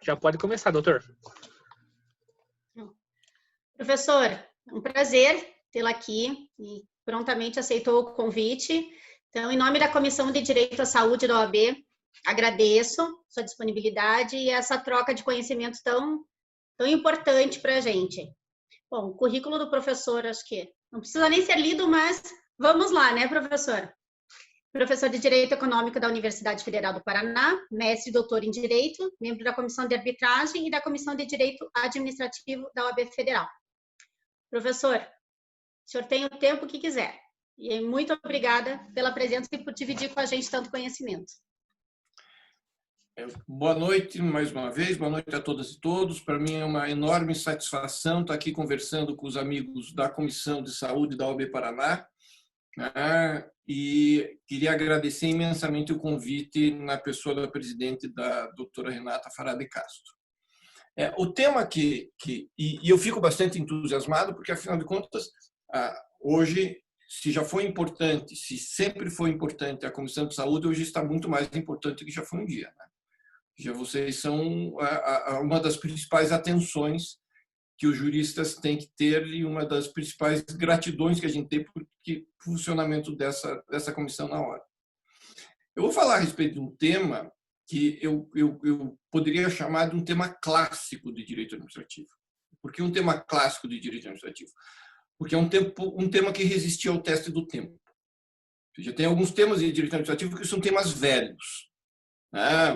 Já pode começar, doutor. Professor, um prazer tê-la aqui e prontamente aceitou o convite. Então, em nome da Comissão de Direito à Saúde da OAB, agradeço sua disponibilidade e essa troca de conhecimento tão importante para a gente. Bom, o currículo do professor, acho que não precisa nem ser lido, mas vamos lá, né, professor? Professor de Direito Econômico da Universidade Federal do Paraná, mestre e doutor em Direito, membro da Comissão de Arbitragem e da Comissão de Direito Administrativo da OAB Federal. Professor, o senhor tem o tempo que quiser. E muito obrigada pela presença e por dividir com a gente tanto conhecimento. Boa noite, mais uma vez. Boa noite a todas e todos. Para mim é uma enorme satisfação estar aqui conversando com os amigos da Comissão de Saúde da OAB Paraná. E queria agradecer imensamente o convite na pessoa da presidente, da doutora Renata Fará de Castro. O tema e eu fico bastante entusiasmado, porque, afinal de contas, hoje, se já foi importante, se sempre foi importante a Comissão de Saúde, hoje está muito mais importante do que já foi um dia, né? Já vocês são uma das principais atenções que os juristas têm que ter e uma das principais gratidões que a gente tem por funcionamento dessa comissão na hora. Eu vou falar a respeito de um tema que eu poderia chamar de um tema clássico de direito administrativo. Por que um tema clássico de direito administrativo? Porque é um tema que resistiu ao teste do tempo. Já tem alguns temas de direito administrativo que são temas velhos.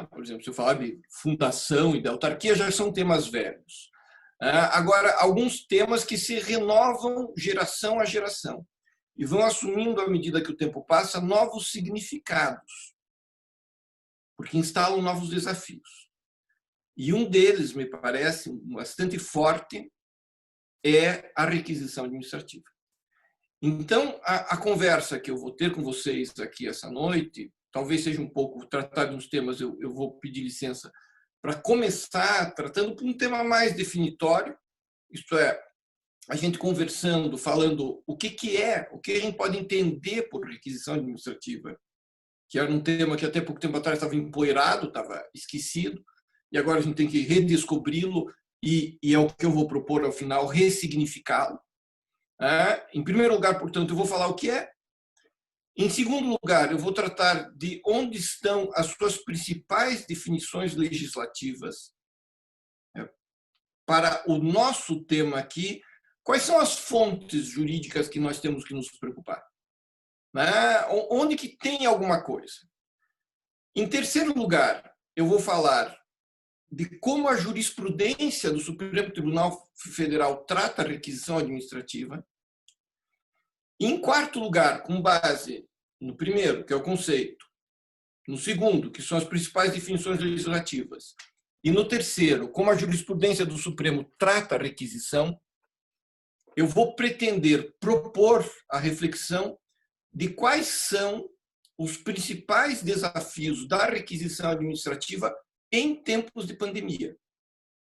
Por exemplo, se eu falar de fundação e de autarquia, já são temas velhos. Agora, alguns temas que se renovam geração a geração e vão assumindo, à medida que o tempo passa, novos significados, porque instalam novos desafios. E um deles, me parece, bastante forte, é a requisição administrativa. Então, a conversa que eu vou ter com vocês aqui essa noite, talvez seja um pouco tratar de uns temas, eu vou pedir licença para começar tratando por um tema mais definitório, isto é, a gente conversando, falando o que a gente pode entender por requisição administrativa, que era um tema que até pouco tempo atrás estava empoeirado, estava esquecido, e agora a gente tem que redescobri-lo, e é o que eu vou propor ao final, ressignificá-lo. Em primeiro lugar, portanto, eu vou falar o que é. Em segundo lugar, eu vou tratar de onde estão as suas principais definições legislativas para o nosso tema aqui. Quais são as fontes jurídicas que nós temos que nos preocupar? Onde que tem alguma coisa? Em terceiro lugar, eu vou falar de como a jurisprudência do Supremo Tribunal Federal trata a requisição administrativa. Em quarto lugar, com base no primeiro, que é o conceito, no segundo, que são as principais definições legislativas, e no terceiro, como a jurisprudência do Supremo trata a requisição, eu vou pretender propor a reflexão de quais são os principais desafios da requisição administrativa em tempos de pandemia,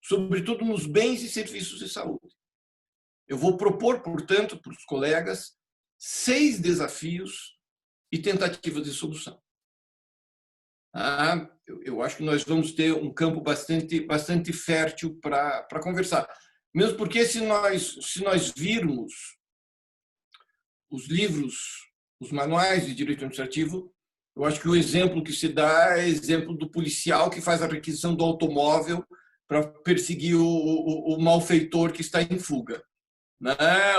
sobretudo nos bens e serviços de saúde. Eu vou propor, portanto, para os colegas, 6 desafios e tentativas de solução. Eu acho que nós vamos ter um campo bastante fértil para conversar. Mesmo porque, se nós virmos os livros, os manuais de direito administrativo, eu acho que o exemplo que se dá é o exemplo do policial que faz a requisição do automóvel para perseguir o malfeitor que está em fuga.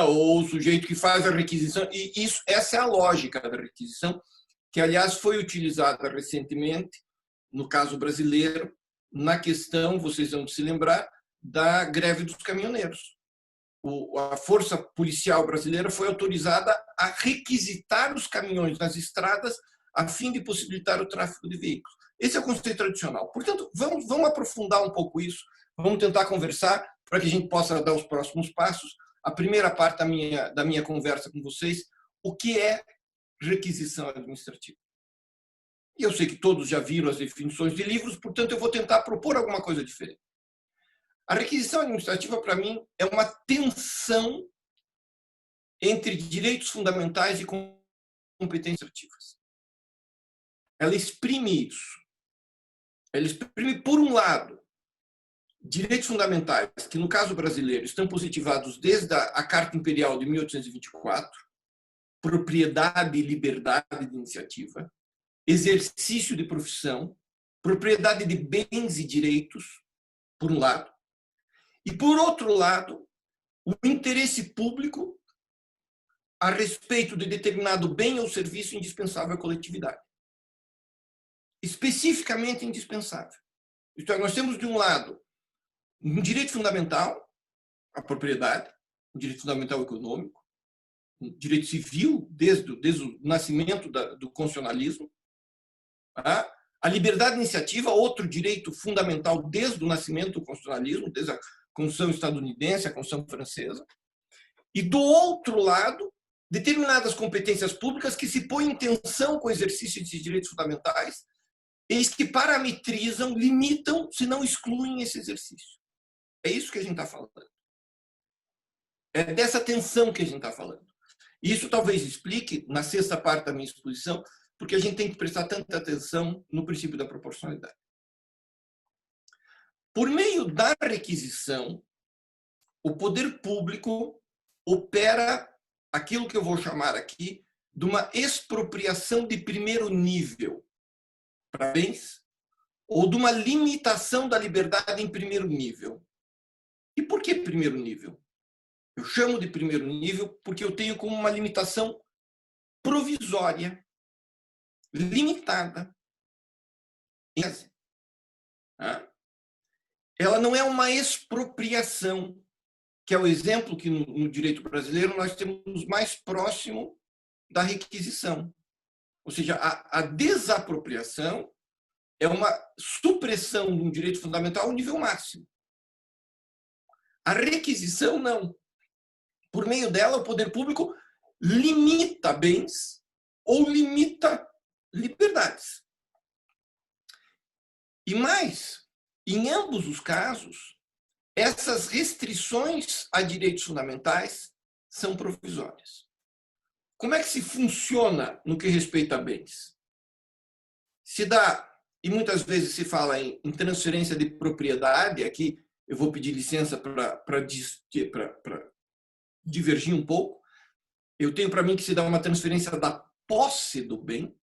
Ou o sujeito que faz a requisição. E essa é a lógica da requisição, que, aliás, foi utilizada recentemente, no caso brasileiro, na questão, vocês vão se lembrar, da greve dos caminhoneiros. A força policial brasileira foi autorizada a requisitar os caminhões nas estradas a fim de possibilitar o tráfego de veículos. Esse é o conceito tradicional. Portanto, vamos aprofundar um pouco isso, vamos tentar conversar para que a gente possa dar os próximos passos. A primeira parte da minha conversa com vocês, o que é requisição administrativa? E eu sei que todos já viram as definições de livros, portanto, eu vou tentar propor alguma coisa diferente. A requisição administrativa, para mim, é uma tensão entre direitos fundamentais e competências administrativas. Ela exprime isso. Ela exprime, por um lado, direitos fundamentais, que no caso brasileiro estão positivados desde a Carta Imperial de 1824, propriedade e liberdade de iniciativa, exercício de profissão, propriedade de bens e direitos, por um lado, e, por outro lado, o interesse público a respeito de determinado bem ou serviço indispensável à coletividade. Especificamente indispensável. Então, nós temos, de um lado, um direito fundamental, a propriedade, um direito fundamental econômico, um direito civil, desde o nascimento do constitucionalismo, tá? A liberdade de iniciativa, outro direito fundamental desde o nascimento do constitucionalismo, desde a Constituição estadunidense, a Constituição francesa. E, do outro lado, determinadas competências públicas que se põem em tensão com o exercício desses direitos fundamentais, eles que parametrizam, limitam, se não excluem esse exercício. É isso que a gente está falando. É dessa tensão que a gente está falando. E isso talvez explique, na sexta parte da minha exposição, porque a gente tem que prestar tanta atenção no princípio da proporcionalidade. Por meio da requisição, o poder público opera aquilo que eu vou chamar aqui de uma expropriação de primeiro nível para bens ou de uma limitação da liberdade em primeiro nível. E por que primeiro nível? Eu chamo de primeiro nível porque eu tenho como uma limitação provisória, limitada. Ela não é uma expropriação, que é o exemplo que no direito brasileiro nós temos mais próximo da requisição. Ou seja, a desapropriação é uma supressão de um direito fundamental ao nível máximo. A requisição, não. Por meio dela, o poder público limita bens ou limita liberdades. E mais, em ambos os casos, essas restrições a direitos fundamentais são provisórias. Como é que se funciona no que respeita a bens? Se dá, e muitas vezes se fala em transferência de propriedade, aqui eu vou pedir licença para divergir um pouco. Eu tenho para mim que se dá uma transferência da posse do bem,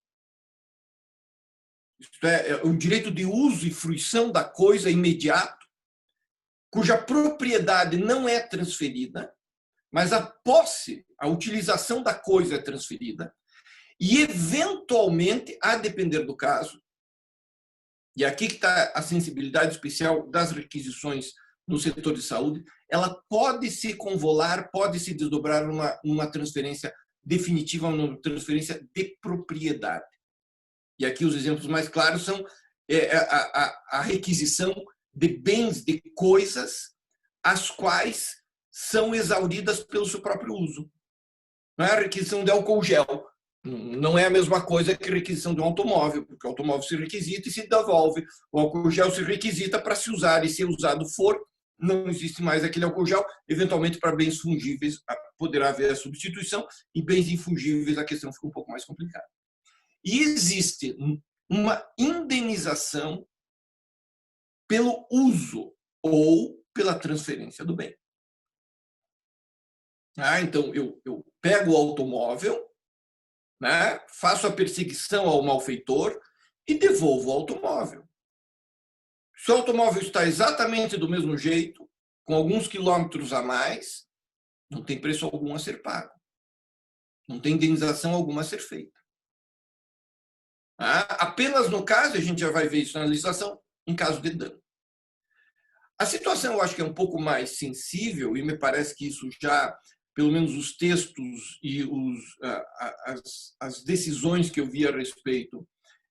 isto é, o direito de uso e fruição da coisa imediato, cuja propriedade não é transferida, mas a posse, a utilização da coisa é transferida, e eventualmente, a depender do caso, e aqui que está a sensibilidade especial das requisições no setor de saúde, ela pode se convolar, pode se desdobrar numa transferência definitiva, uma transferência de propriedade. E aqui os exemplos mais claros são a requisição de bens, de coisas, as quais são exauridas pelo seu próprio uso. Não é a requisição de álcool gel. Não é a mesma coisa que a requisição de um automóvel, porque o automóvel se requisita e se devolve. O álcool gel se requisita para se usar, e se usado for, não existe mais aquele álcool gel. Eventualmente, para bens fungíveis, poderá haver a substituição, e bens infungíveis, a questão fica um pouco mais complicada. E existe uma indenização pelo uso ou pela transferência do bem. Então, eu pego o automóvel, né, faço a perseguição ao malfeitor e devolvo o automóvel. Se o automóvel está exatamente do mesmo jeito, com alguns quilômetros a mais, não tem preço algum a ser pago. Não tem indenização alguma a ser feita. Apenas no caso, a gente já vai ver isso na legislação, em caso de dano. A situação, eu acho que é um pouco mais sensível, e me parece que isso já, pelo menos os textos e as decisões que eu vi a respeito,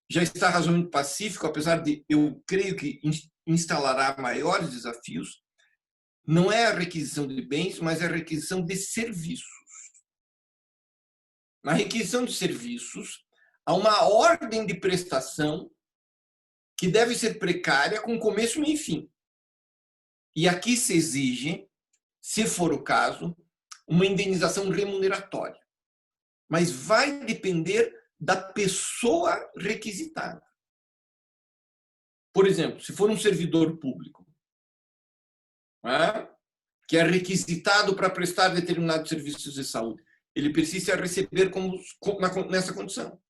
já está razoavelmente pacífico, apesar de, eu creio que instalará maiores desafios. Não é a requisição de bens, mas é a requisição de serviços. Na requisição de serviços, há uma ordem de prestação que deve ser precária com começo, meio e fim. E aqui se exige, se for o caso, uma indenização remuneratória. Mas vai depender da pessoa requisitada. Por exemplo, se for um servidor público né, que é requisitado para prestar determinados serviços de saúde. Ele precisa receber nessa condição.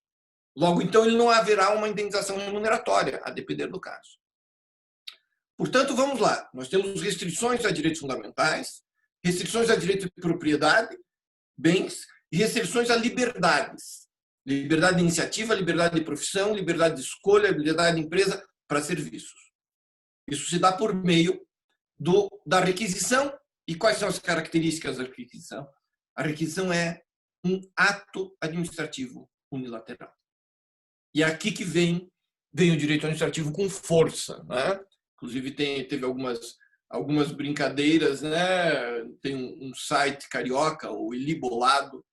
Logo, então, ele não haverá uma indenização remuneratória, a depender do caso. Portanto, vamos lá. Nós temos restrições a direitos fundamentais, restrições a direito de propriedade, bens, e restrições a liberdades. Liberdade de iniciativa, liberdade de profissão, liberdade de escolha, liberdade de empresa para serviços. Isso se dá por meio da requisição. E quais são as características da requisição? A requisição é um ato administrativo unilateral. E é aqui que vem o direito administrativo com força, né? Inclusive teve algumas brincadeiras, né? Tem um site carioca, o Ilibolado,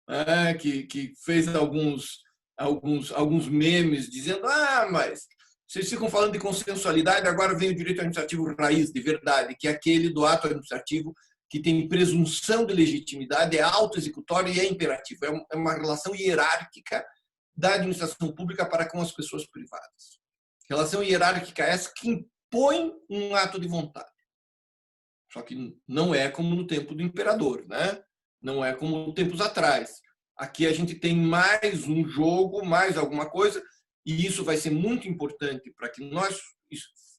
né? que fez alguns memes dizendo: mas vocês ficam falando de consensualidade, agora vem o direito administrativo raiz, de verdade, que é aquele do ato administrativo que tem presunção de legitimidade, é auto-executório e é imperativo. É uma relação hierárquica da administração pública para com as pessoas privadas. Relação hierárquica essa que impõe um ato de vontade. Só que não é como no tempo do imperador, né? Não é como tempos atrás. Aqui a gente tem mais um jogo, mais alguma coisa, e isso vai ser muito importante para que nós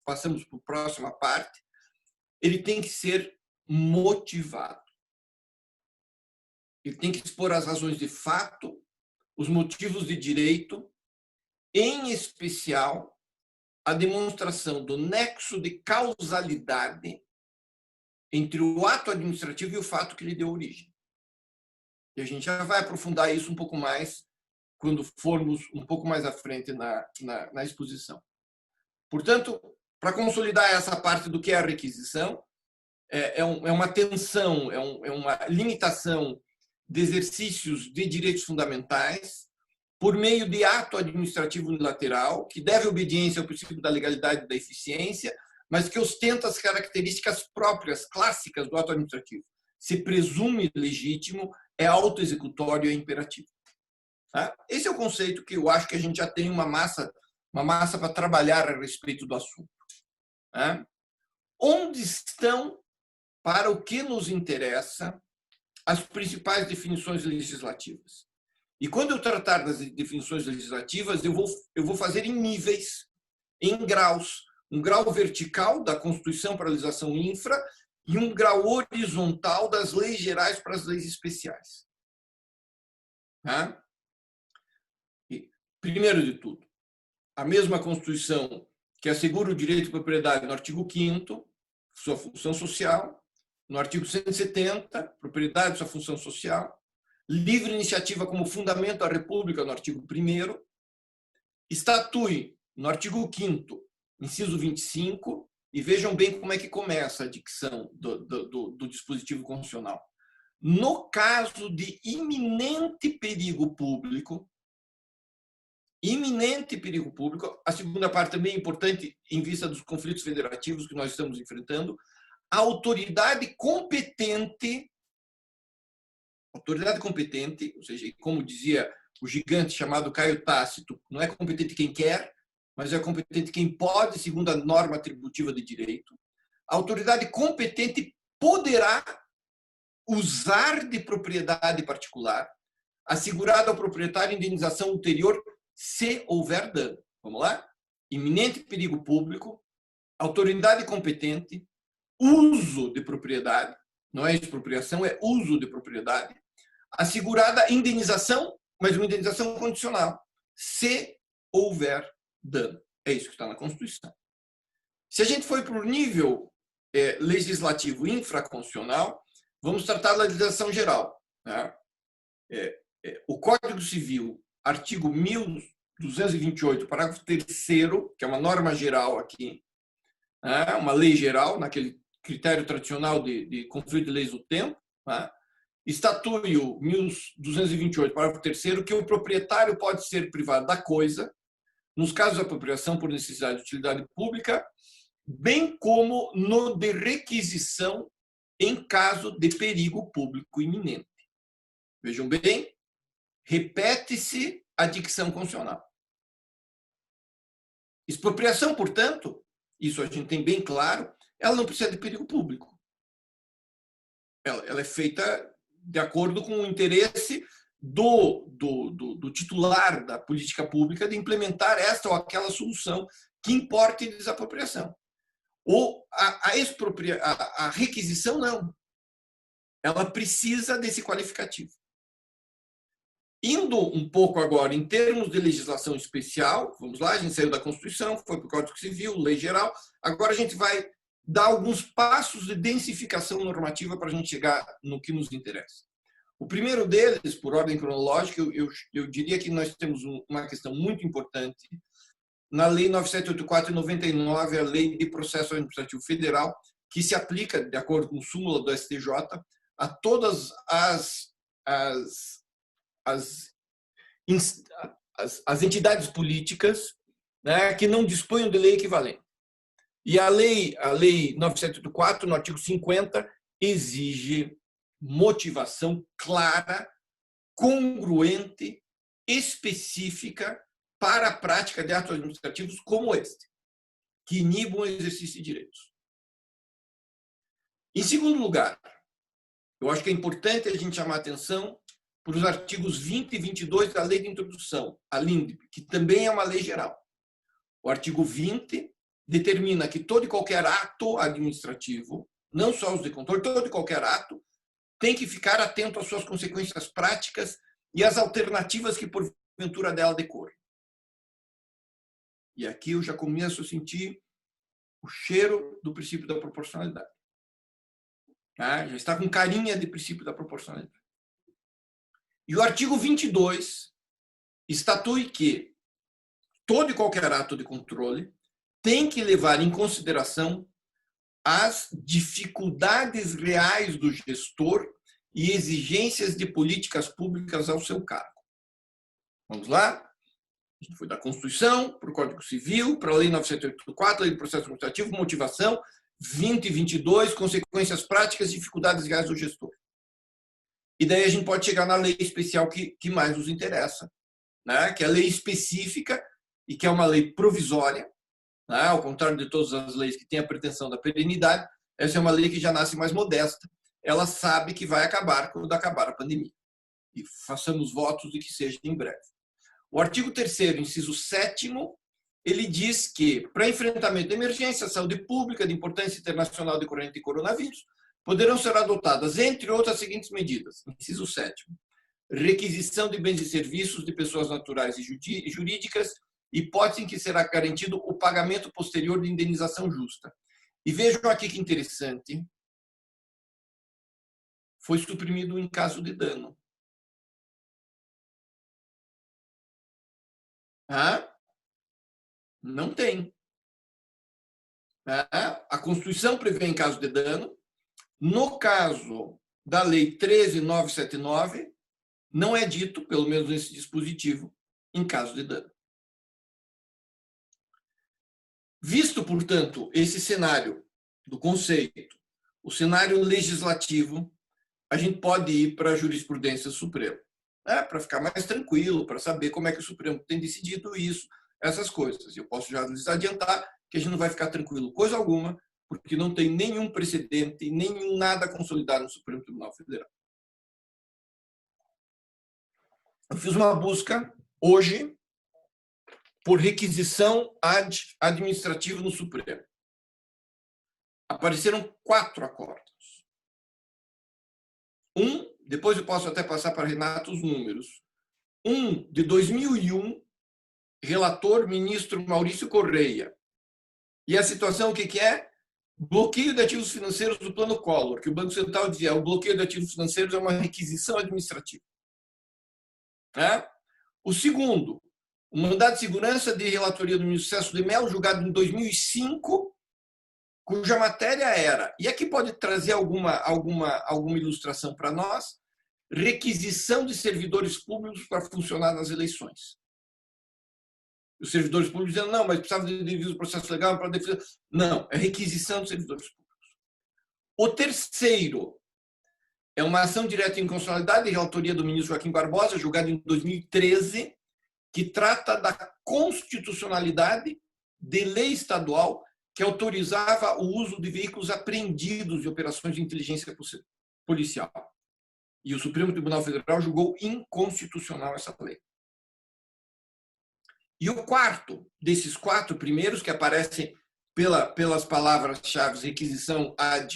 passemos para a próxima parte. Ele tem que ser motivado. Ele tem que expor as razões de fato, os motivos de direito, em especial a demonstração do nexo de causalidade entre o ato administrativo e o fato que lhe deu origem. E a gente já vai aprofundar isso um pouco mais quando formos um pouco mais à frente na exposição. Portanto, para consolidar essa parte do que é a requisição, é uma tensão, é uma limitação de exercícios de direitos fundamentais por meio de ato administrativo unilateral, que deve obediência ao princípio da legalidade e da eficiência, mas que ostenta as características próprias, clássicas do ato administrativo. Se presume legítimo, é autoexecutório e é imperativo. Tá? Esse é o conceito que eu acho que a gente já tem uma massa para trabalhar a respeito do assunto. Tá? Onde estão, para o que nos interessa, as principais definições legislativas? E quando eu tratar das definições legislativas, eu vou fazer em níveis, em graus. Um grau vertical da Constituição para a legislação infra e um grau horizontal das leis gerais para as leis especiais. Tá? E, primeiro de tudo, a mesma Constituição que assegura o direito de propriedade no artigo 5º, sua função social, no artigo 170, propriedade, sua função social, livre iniciativa como fundamento da República, no artigo 1º, estatui, no artigo 5º, inciso 25, e vejam bem como é que começa a dicção do dispositivo constitucional. No caso de iminente perigo público, a segunda parte também é importante em vista dos conflitos federativos que nós estamos enfrentando, a autoridade competente, ou seja, como dizia o gigante chamado Caio Tácito, não é competente quem quer, mas é competente quem pode, segundo a norma atributiva de direito. A autoridade competente poderá usar de propriedade particular, assegurada ao proprietário indenização ulterior, se houver dano. Vamos lá? Iminente perigo público, autoridade competente, uso de propriedade, não é expropriação, é uso de propriedade, assegurada indenização, mas uma indenização condicional, se houver dano. É isso que está na Constituição. Se a gente for para o nível legislativo infraconstitucional, vamos tratar da legislação geral. Né? O Código Civil, artigo 1228, parágrafo 3º, que é uma norma geral aqui, né? Uma lei geral, naquele critério tradicional de conflito de leis do tempo, né? Estatui o 1228, parágrafo 3º, que o proprietário pode ser privado da coisa, nos casos de apropriação por necessidade de utilidade pública, bem como no de requisição em caso de perigo público iminente. Vejam bem, repete-se a dicção constitucional. Expropriação, portanto, isso a gente tem bem claro, ela não precisa de perigo público. ela é feita de acordo com o interesse do titular da política pública de implementar esta ou aquela solução que importe desapropriação. Ou a requisição, não. Ela precisa desse qualificativo. Indo um pouco agora em termos de legislação especial, vamos lá, a gente saiu da Constituição, foi para o Código Civil, Lei Geral, agora a gente vai dar alguns passos de densificação normativa para a gente chegar no que nos interessa. O primeiro deles, por ordem cronológica, eu diria que nós temos uma questão muito importante na Lei 9784 e 99, a Lei de Processo Administrativo Federal, que se aplica, de acordo com o súmula do STJ, a todas as entidades políticas, né, que não disponham de lei equivalente. E a lei 9784, no artigo 50, exige motivação clara, congruente, específica para a prática de atos administrativos como este, que inibam o exercício de direitos. Em segundo lugar, eu acho que é importante a gente chamar a atenção para os artigos 20 e 22 da Lei de Introdução, a LINDB, que também é uma lei geral. O artigo 20 determina que todo e qualquer ato administrativo, não só os de controle, todo e qualquer ato, tem que ficar atento às suas consequências práticas e às alternativas que, porventura, dela decorrem. E aqui eu já começo a sentir o cheiro do princípio da proporcionalidade. Já está com carinha de princípio da proporcionalidade. E o artigo 22 estatui que todo e qualquer ato de controle tem que levar em consideração as dificuldades reais do gestor e exigências de políticas públicas ao seu cargo. Vamos lá? A gente foi da Constituição para o Código Civil, para a Lei 9784, Lei do Processo Administrativo, motivação, 20 e 22, consequências práticas e dificuldades reais do gestor. E daí a gente pode chegar na lei especial que mais nos interessa, né? Que é a lei específica e que é uma lei provisória, né? Ao contrário de todas as leis que têm a pretensão da perenidade, essa é uma lei que já nasce mais modesta. Ela sabe que vai acabar quando acabar a pandemia. E façamos votos de que seja em breve. O artigo 3º, inciso 7º, ele diz que, para enfrentamento de emergência, saúde pública de importância internacional decorrente de coronavírus, poderão ser adotadas, entre outras, as seguintes medidas. Inciso 7º, requisição de bens e serviços de pessoas naturais e jurídicas, hipótese em que será garantido o pagamento posterior de indenização justa. E vejam aqui que interessante, foi suprimido em caso de dano. Não tem. A Constituição prevê em caso de dano. No caso da Lei 13.979, não é dito, pelo menos nesse dispositivo, em caso de dano. Visto, portanto, esse cenário do conceito, o cenário legislativo, a gente pode ir para a jurisprudência suprema, para ficar mais tranquilo, para saber como é que o Supremo tem decidido isso, essas coisas. Eu posso já lhes adiantar que a gente não vai ficar tranquilo coisa alguma, porque não tem nenhum precedente, nenhum nada consolidado no Supremo Tribunal Federal. Eu fiz uma busca hoje por requisição administrativa no Supremo. Apareceram 4 acordos. Depois eu posso até passar para Renato os números. De 2001, relator ministro Maurício Correia. E a situação o que é? Bloqueio de ativos financeiros do Plano Collor, que o Banco Central dizia, o bloqueio de ativos financeiros é uma requisição administrativa. O segundo, o mandado de segurança de relatoria do ministro Celso de Mello, julgado em 2005, cuja matéria era, e aqui pode trazer alguma ilustração para nós, requisição de servidores públicos para funcionar nas eleições. Os servidores públicos dizendo, não, mas precisava de devido processo legal para defesa. Não, é requisição de servidores públicos. O terceiro é uma ação direta de inconstitucionalidade de relatoria do ministro Joaquim Barbosa, julgado em 2013, que trata da constitucionalidade de lei estadual que autorizava o uso de veículos apreendidos em operações de inteligência policial. E o Supremo Tribunal Federal julgou inconstitucional essa lei. E o quarto desses 4 primeiros, que aparecem pelas palavras-chave requisição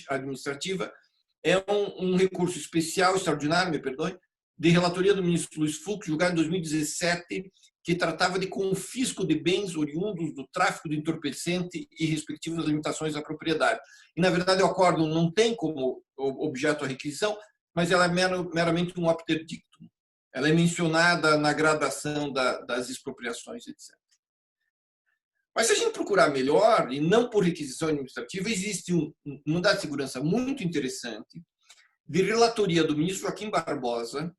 administrativa, é um recurso especial, extraordinário, me perdoe, de relatoria do ministro Luiz Fux, julgado em 2017, que tratava de confisco de bens oriundos do tráfico de entorpecente e respectivas limitações à propriedade. E, na verdade, o acórdão não tem como objeto a requisição, mas ela é meramente um opter dictum. Ela é mencionada na gradação das expropriações, etc. Mas se a gente procurar melhor, e não por requisição administrativa, existe um mandado de segurança muito interessante de relatoria do ministro Joaquim Barbosa,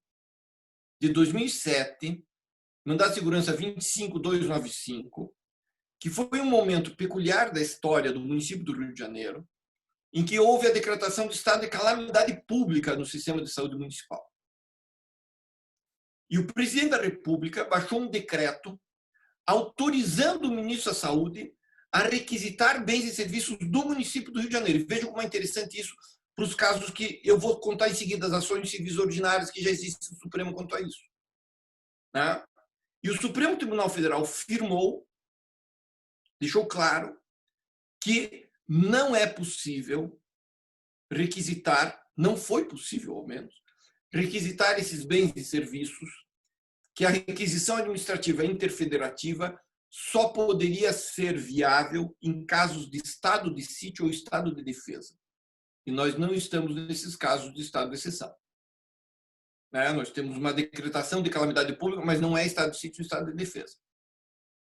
de 2007, mandado de segurança 25295, que foi um momento peculiar da história do município do Rio de Janeiro, em que houve a decretação de estado de calamidade pública no sistema de saúde municipal. E o presidente da República baixou um decreto autorizando o ministro da Saúde a requisitar bens e serviços do município do Rio de Janeiro. E vejam como é interessante isso para os casos que eu vou contar em seguida, as ações civis ordinárias que já existem no Supremo quanto a isso. Né? E o Supremo Tribunal Federal firmou, deixou claro, que não é possível requisitar, não foi possível, ao menos, requisitar esses bens e serviços, que a requisição administrativa interfederativa só poderia ser viável em casos de estado de sítio ou estado de defesa. E nós não estamos nesses casos de estado de exceção. Nós temos uma decretação de calamidade pública, mas não é estado de sítio ou estado de defesa.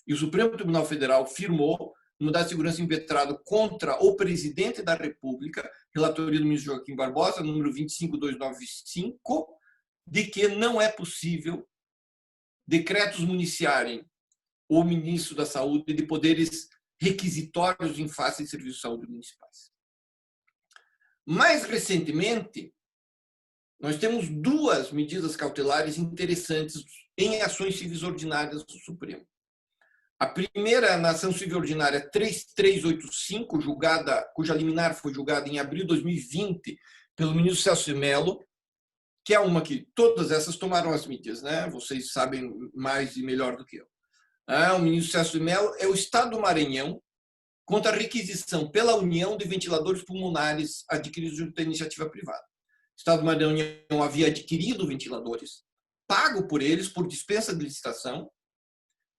E o Supremo Tribunal Federal firmou no mandado de segurança impetrado contra o presidente da República, relatoria do ministro Joaquim Barbosa, número 25295, de que não é possível decretos municiarem o ministro da Saúde de poderes requisitórios em face de serviços de saúde municipais. Mais recentemente, nós temos 2 medidas cautelares interessantes em ações civis ordinárias do Supremo. A primeira, na ação civil ordinária 3385, cuja liminar foi julgada em abril de 2020 pelo ministro Celso de Mello, que é uma que todas essas tomaram as mídias, né? Vocês sabem mais e melhor do que eu. O ministro Celso de Mello é o Estado do Maranhão contra a requisição pela União de ventiladores pulmonares adquiridos junto da iniciativa privada. O Estado do Maranhão havia adquirido ventiladores, pago por eles por dispensa de licitação,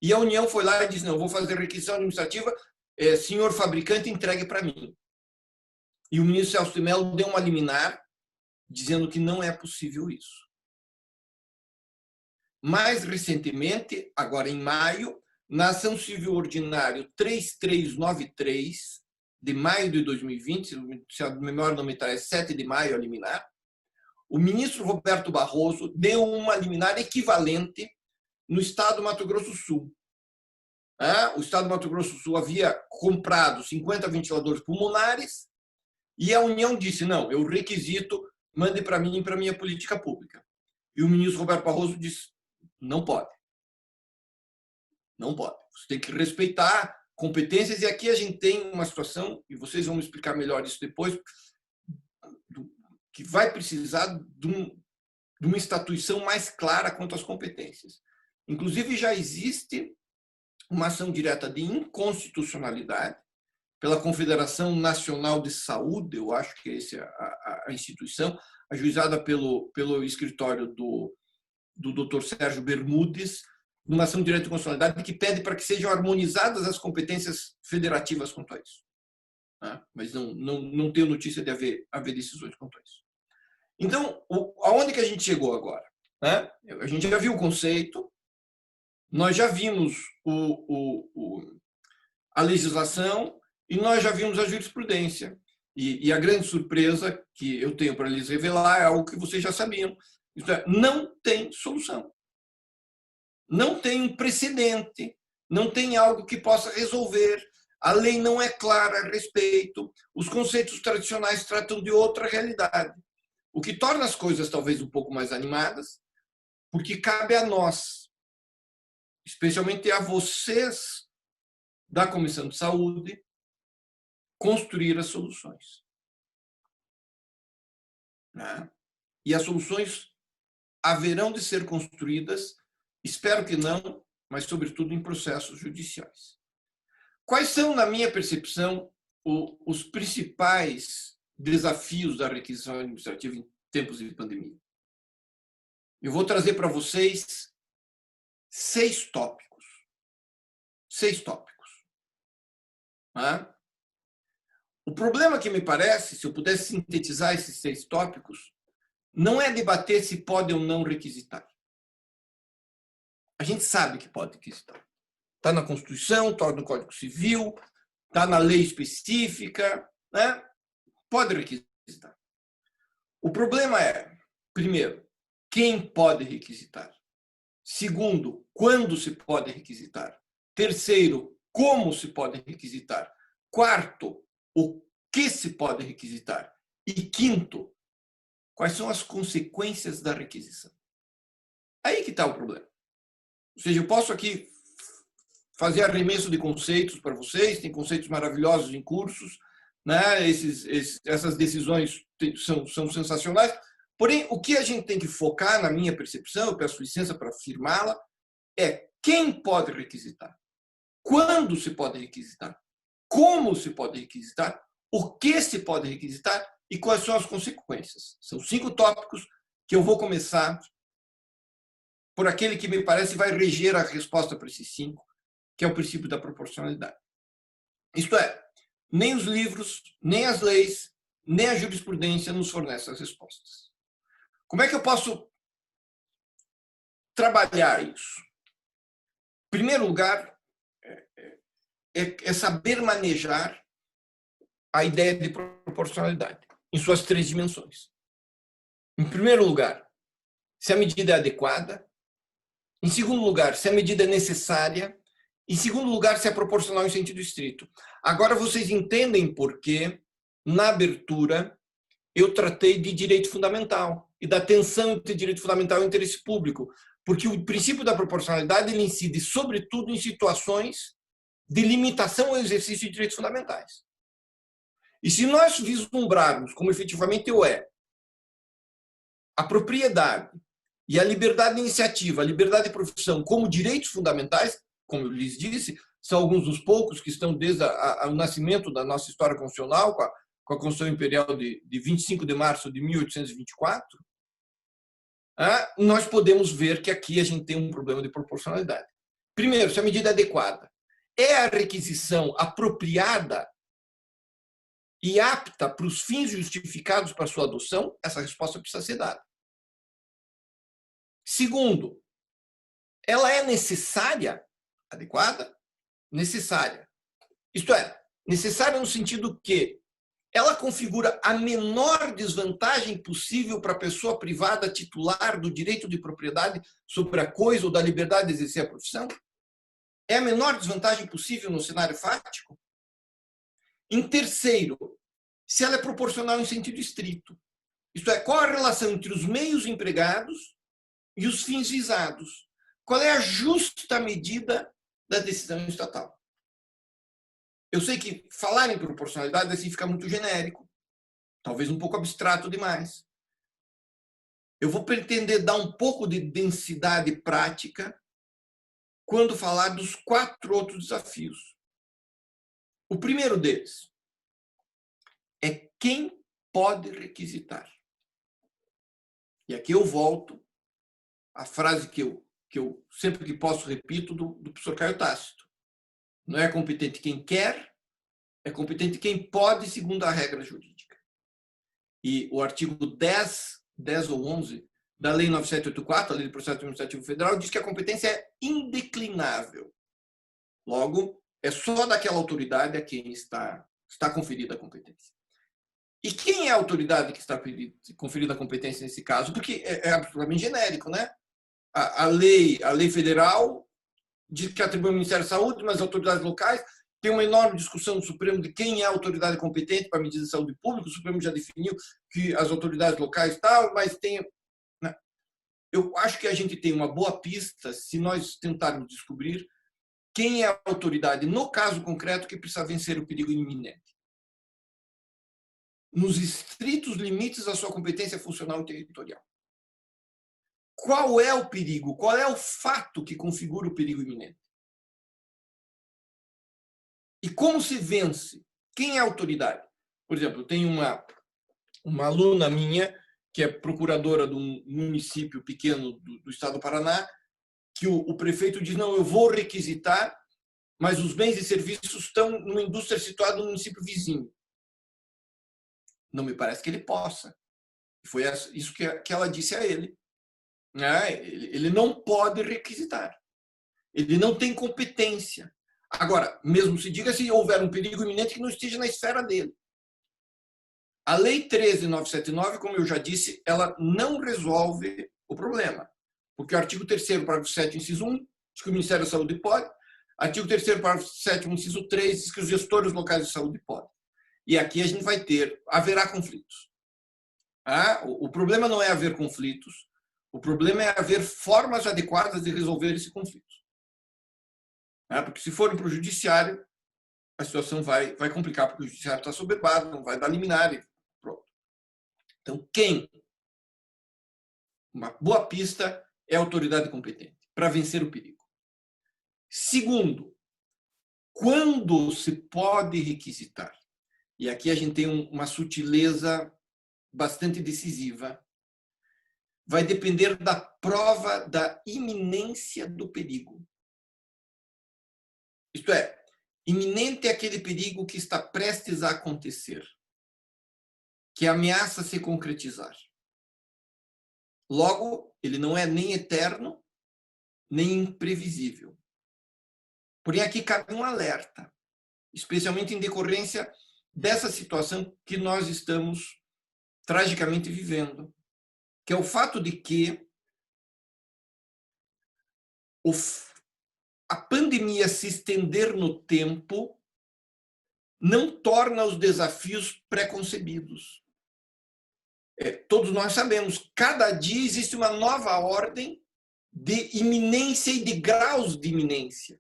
e a União foi lá e disse, não, vou fazer requisição administrativa, senhor fabricante, entregue para mim. E o ministro Celso de Mello deu uma liminar dizendo que não é possível isso. Mais recentemente, agora em maio, na ação civil ordinária 3393, de maio de 2020, se a memória não me traz, 7 de maio a liminar, o ministro Roberto Barroso deu uma liminar equivalente no estado do Mato Grosso do Sul. O estado do Mato Grosso do Sul havia comprado 50 ventiladores pulmonares e a União disse, não, eu requisito, mande para mim e para a minha política pública. E o ministro Roberto Barroso disse, não pode. Não pode. Você tem que respeitar competências. E aqui a gente tem uma situação, e vocês vão me explicar melhor isso depois, que vai precisar de uma estatuição mais clara quanto às competências. Inclusive, já existe uma ação direta de inconstitucionalidade pela Confederação Nacional de Saúde, eu acho que essa é a instituição, ajuizada pelo escritório do Dr. Sérgio Bermudes, numa ação direta de constitucionalidade que pede para que sejam harmonizadas as competências federativas quanto a isso. Mas não tenho notícia de haver decisões quanto a isso. Então, aonde que a gente chegou agora? A gente já viu o conceito, nós já vimos a legislação e nós já vimos a jurisprudência. E a grande surpresa que eu tenho para lhes revelar é algo que vocês já sabiam. Isto é, não tem solução. Não tem um precedente, não tem algo que possa resolver. A lei não é clara a respeito. Os conceitos tradicionais tratam de outra realidade. O que torna as coisas talvez um pouco mais animadas, porque cabe a nós, especialmente a vocês da Comissão de Saúde, construir as soluções. e as soluções haverão de ser construídas, espero que não, mas sobretudo em processos judiciais. Quais são, na minha percepção, os principais desafios da requisição administrativa em tempos de pandemia? Eu vou trazer para vocês 6 tópicos. 6 tópicos. O problema que me parece, se eu pudesse sintetizar esses 6 tópicos, não é debater se pode ou não requisitar. A gente sabe que pode requisitar. Está na Constituição, está no Código Civil, está na lei específica, né? Pode requisitar. O problema é, primeiro, quem pode requisitar? Segundo, quando se pode requisitar? Terceiro, como se pode requisitar? Quarto, o que se pode requisitar? E quinto, quais são as consequências da requisição? Aí que está o problema. Ou seja, eu posso aqui fazer arremesso de conceitos para vocês, tem conceitos maravilhosos em cursos, né? Essas decisões são sensacionais. Porém, o que a gente tem que focar, na minha percepção, eu peço licença para afirmá-la, é quem pode requisitar, quando se pode requisitar, como se pode requisitar, o que se pode requisitar e quais são as consequências. São 5 tópicos que eu vou começar por aquele que me parece vai reger a resposta para esses 5, que é o princípio da proporcionalidade. Isto é, nem os livros, nem as leis, nem a jurisprudência nos fornecem as respostas. Como é que eu posso trabalhar isso? Em primeiro lugar, é saber manejar a ideia de proporcionalidade em suas 3 dimensões. Em primeiro lugar, se a medida é adequada. Em segundo lugar, se a medida é necessária. Em segundo lugar, se é proporcional em sentido estrito. Agora vocês entendem por que, na abertura, eu tratei de direito fundamental e da tensão entre direito fundamental e interesse público, porque o princípio da proporcionalidade ele incide, sobretudo, em situações de limitação ao exercício de direitos fundamentais. E se nós vislumbrarmos como efetivamente a propriedade e a liberdade de iniciativa, a liberdade de profissão como direitos fundamentais, como eu lhes disse, são alguns dos poucos que estão desde o nascimento da nossa história constitucional, com a Constituição Imperial de 25 de março de 1824, nós podemos ver que aqui a gente tem um problema de proporcionalidade. Primeiro, se a medida é adequada. É a requisição apropriada e apta para os fins justificados para sua adoção? Essa resposta precisa ser dada. Segundo, ela é necessária? Adequada? Necessária. Isto é, necessária no sentido que ela configura a menor desvantagem possível para a pessoa privada titular do direito de propriedade sobre a coisa ou da liberdade de exercer a profissão? É a menor desvantagem possível no cenário fático? Em terceiro, se ela é proporcional em sentido estrito. Isto é, qual a relação entre os meios empregados e os fins visados? Qual é a justa medida da decisão estatal? Eu sei que falar em proporcionalidade assim fica muito genérico, talvez um pouco abstrato demais. Eu vou pretender dar um pouco de densidade prática quando falar dos 4 outros desafios. O primeiro deles é quem pode requisitar. E aqui eu volto à frase que eu sempre que posso repito do professor Caio Tácito. Não é competente quem quer, é competente quem pode, segundo a regra jurídica. E o artigo 10 ou 11 da Lei 9784, a Lei do Processo Administrativo Federal, diz que a competência é indeclinável. Logo, é só daquela autoridade a quem está conferida a competência. E quem é a autoridade que está conferida a competência nesse caso? Porque é absolutamente genérico, né? A lei federal diz que atribui ao Ministério da Saúde, mas as autoridades locais tem uma enorme discussão no Supremo de quem é a autoridade competente para medidas de saúde pública. O Supremo já definiu que as autoridades locais tal, mas tem... Eu acho que a gente tem uma boa pista se nós tentarmos descobrir quem é a autoridade, no caso concreto, que precisa vencer o perigo iminente. nos estritos limites da sua competência funcional e territorial. Qual é o perigo? Qual é o fato que configura o perigo iminente? E como se vence? Quem é a autoridade? Por exemplo, eu tenho uma aluna minha, que é procuradora de um município pequeno do estado do Paraná, que o prefeito diz, não, eu vou requisitar, mas os bens e serviços estão numa indústria situada no município vizinho. Não me parece que ele possa. Foi isso que ela disse a ele. Ele não pode requisitar. Ele não tem competência. Agora, mesmo se diga se houver um perigo iminente que não esteja na esfera dele. A Lei 13.979, como eu já disse, ela não resolve o problema. Porque o artigo 3º, parágrafo 7º, inciso 1, diz que o Ministério da Saúde pode. Artigo 3º, parágrafo 7º, inciso 3, diz que os gestores locais de saúde podem. E aqui a gente haverá conflitos. O problema não é haver conflitos, o problema é haver formas adequadas de resolver esse conflito. Porque se forem para o judiciário, a situação vai complicar, porque o judiciário está soberbado, não vai dar liminar e pronto. Então, uma boa pista é a autoridade competente para vencer o perigo. Segundo, quando se pode requisitar? E aqui a gente tem uma sutileza bastante decisiva. Vai depender da prova da iminência do perigo. Isto é, iminente é aquele perigo que está prestes a acontecer, que ameaça se concretizar. Logo, ele não é nem eterno, nem imprevisível. Porém, aqui cabe um alerta, especialmente em decorrência dessa situação que nós estamos tragicamente vivendo, que é o fato de que a pandemia se estender no tempo não torna os desafios pré-concebidos. Todos nós sabemos, cada dia existe uma nova ordem de iminência e de graus de iminência,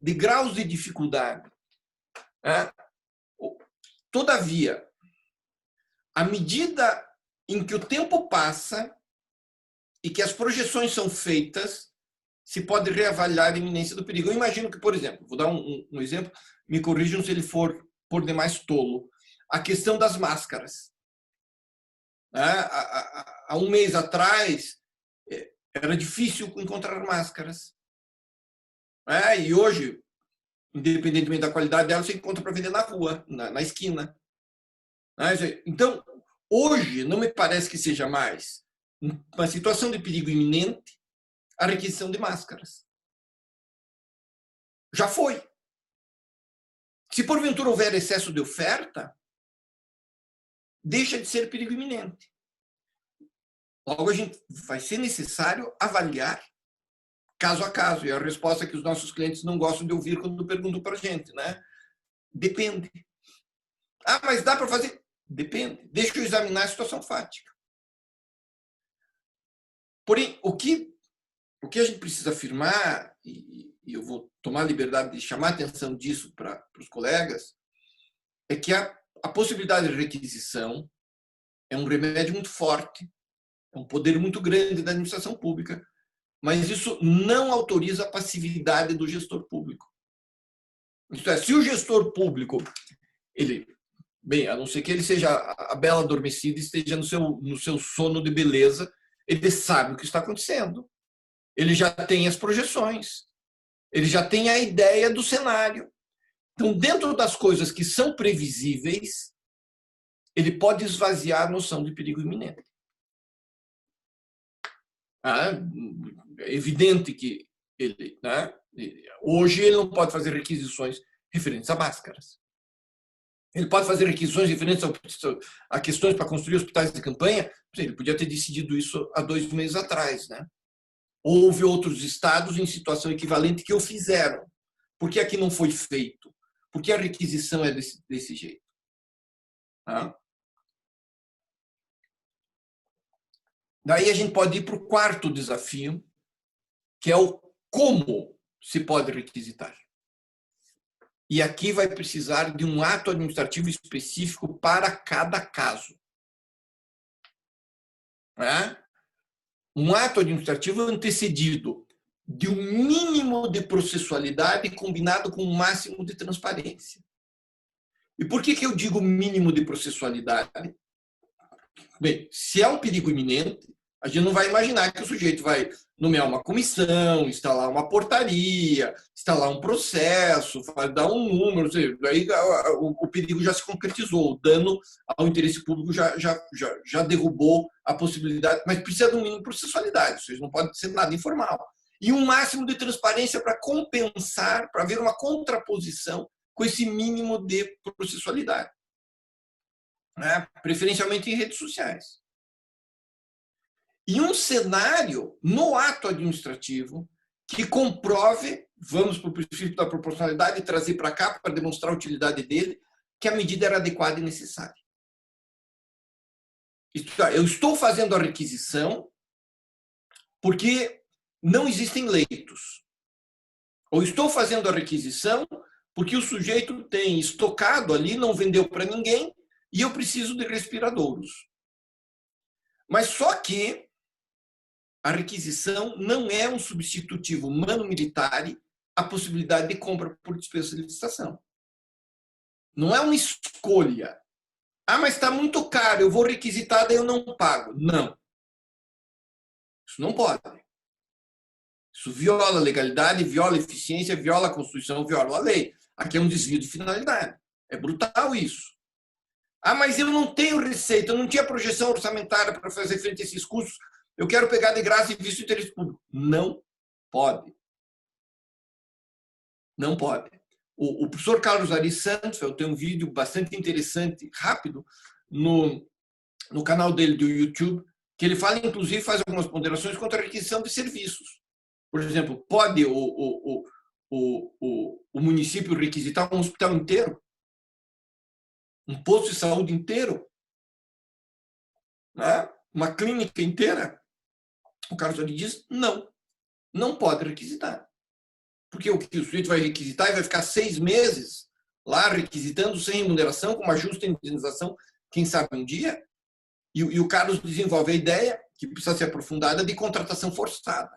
de graus de dificuldade. Todavia, à medida em que o tempo passa e que as projeções são feitas, se pode reavaliar a iminência do perigo. Eu imagino que, por exemplo, vou dar um exemplo, me corrijam se ele for por demais tolo, a questão das máscaras. Há um mês atrás, era difícil encontrar máscaras. E hoje, independentemente da qualidade dela, você encontra para vender na rua, na esquina. Então, hoje, não me parece que seja mais uma situação de perigo iminente a requisição de máscaras. Já foi. Se porventura houver excesso de oferta, deixa de ser perigo iminente. Logo, vai ser necessário avaliar caso a caso. E a resposta que os nossos clientes não gostam de ouvir quando perguntam para a gente, né? Depende. Mas dá para fazer? Depende. Deixa eu examinar a situação fática. Porém, o que a gente precisa afirmar, e eu vou tomar a liberdade de chamar a atenção disso para os colegas, é que a possibilidade de requisição é um remédio muito forte, é um poder muito grande da administração pública, mas isso não autoriza a passividade do gestor público. Isto é, se o gestor público, a não ser que ele seja a bela adormecida e esteja no seu sono de beleza, ele sabe o que está acontecendo. Ele já tem as projeções. Ele já tem a ideia do cenário. Então, dentro das coisas que são previsíveis, ele pode esvaziar a noção de perigo iminente. É evidente que hoje ele não pode fazer requisições referentes a máscaras. Ele pode fazer requisições referentes a questões para construir hospitais de campanha. Ele podia ter decidido isso há 2 meses atrás, né? Houve outros estados em situação equivalente que o fizeram. Por que aqui não foi feito? Por que a requisição é desse jeito? Daí a gente pode ir para o quarto desafio, que é o como se pode requisitar. E aqui vai precisar de um ato administrativo específico para cada caso. Um ato administrativo antecedido de um mínimo de processualidade combinado com um máximo de transparência. E por que eu digo mínimo de processualidade? Bem, se é um perigo iminente, a gente não vai imaginar que o sujeito vai nomear uma comissão, instalar uma portaria, instalar um processo, vai dar um número, ou seja, daí o perigo já se concretizou, o dano ao interesse público já derrubou a possibilidade, mas precisa de um mínimo de processualidade, ou seja, não pode ser nada informal. E um máximo de transparência para compensar, para haver uma contraposição com esse mínimo de processualidade, né? Preferencialmente em redes sociais. E um cenário no ato administrativo que comprove, vamos para o princípio da proporcionalidade e trazer para cá para demonstrar a utilidade dele, que a medida era adequada e necessária. Eu estou fazendo a requisição porque não existem leitos. Ou estou fazendo a requisição porque o sujeito tem estocado ali, não vendeu para ninguém, e eu preciso de respiradouros. Mas só que a requisição não é um substitutivo mano-militar à possibilidade de compra por dispensa de licitação. Não é uma escolha. Ah, mas está muito caro, eu vou requisitar, daí eu não pago. Não. Isso não pode. Isso viola a legalidade, viola a eficiência, viola a Constituição, viola a lei. Aqui é um desvio de finalidade. É brutal isso. Ah, mas eu não tenho receita, eu não tinha projeção orçamentária para fazer frente a esses custos, eu quero pegar de graça e visto o interesse público. Não pode. Não pode. O professor Carlos Ari Santos, eu tenho um vídeo bastante interessante, rápido, no canal dele do YouTube, que ele fala, inclusive, faz algumas ponderações contra a requisição de serviços. Por exemplo, pode o município requisitar um hospital inteiro? Um posto de saúde inteiro? Né? Uma clínica inteira? O Carlos Ari diz, não pode requisitar. Porque o que o sujeito vai requisitar e vai ficar 6 meses lá requisitando sem remuneração, com uma justa indenização, quem sabe um dia. E o Carlos desenvolve a ideia, que precisa ser aprofundada, de contratação forçada.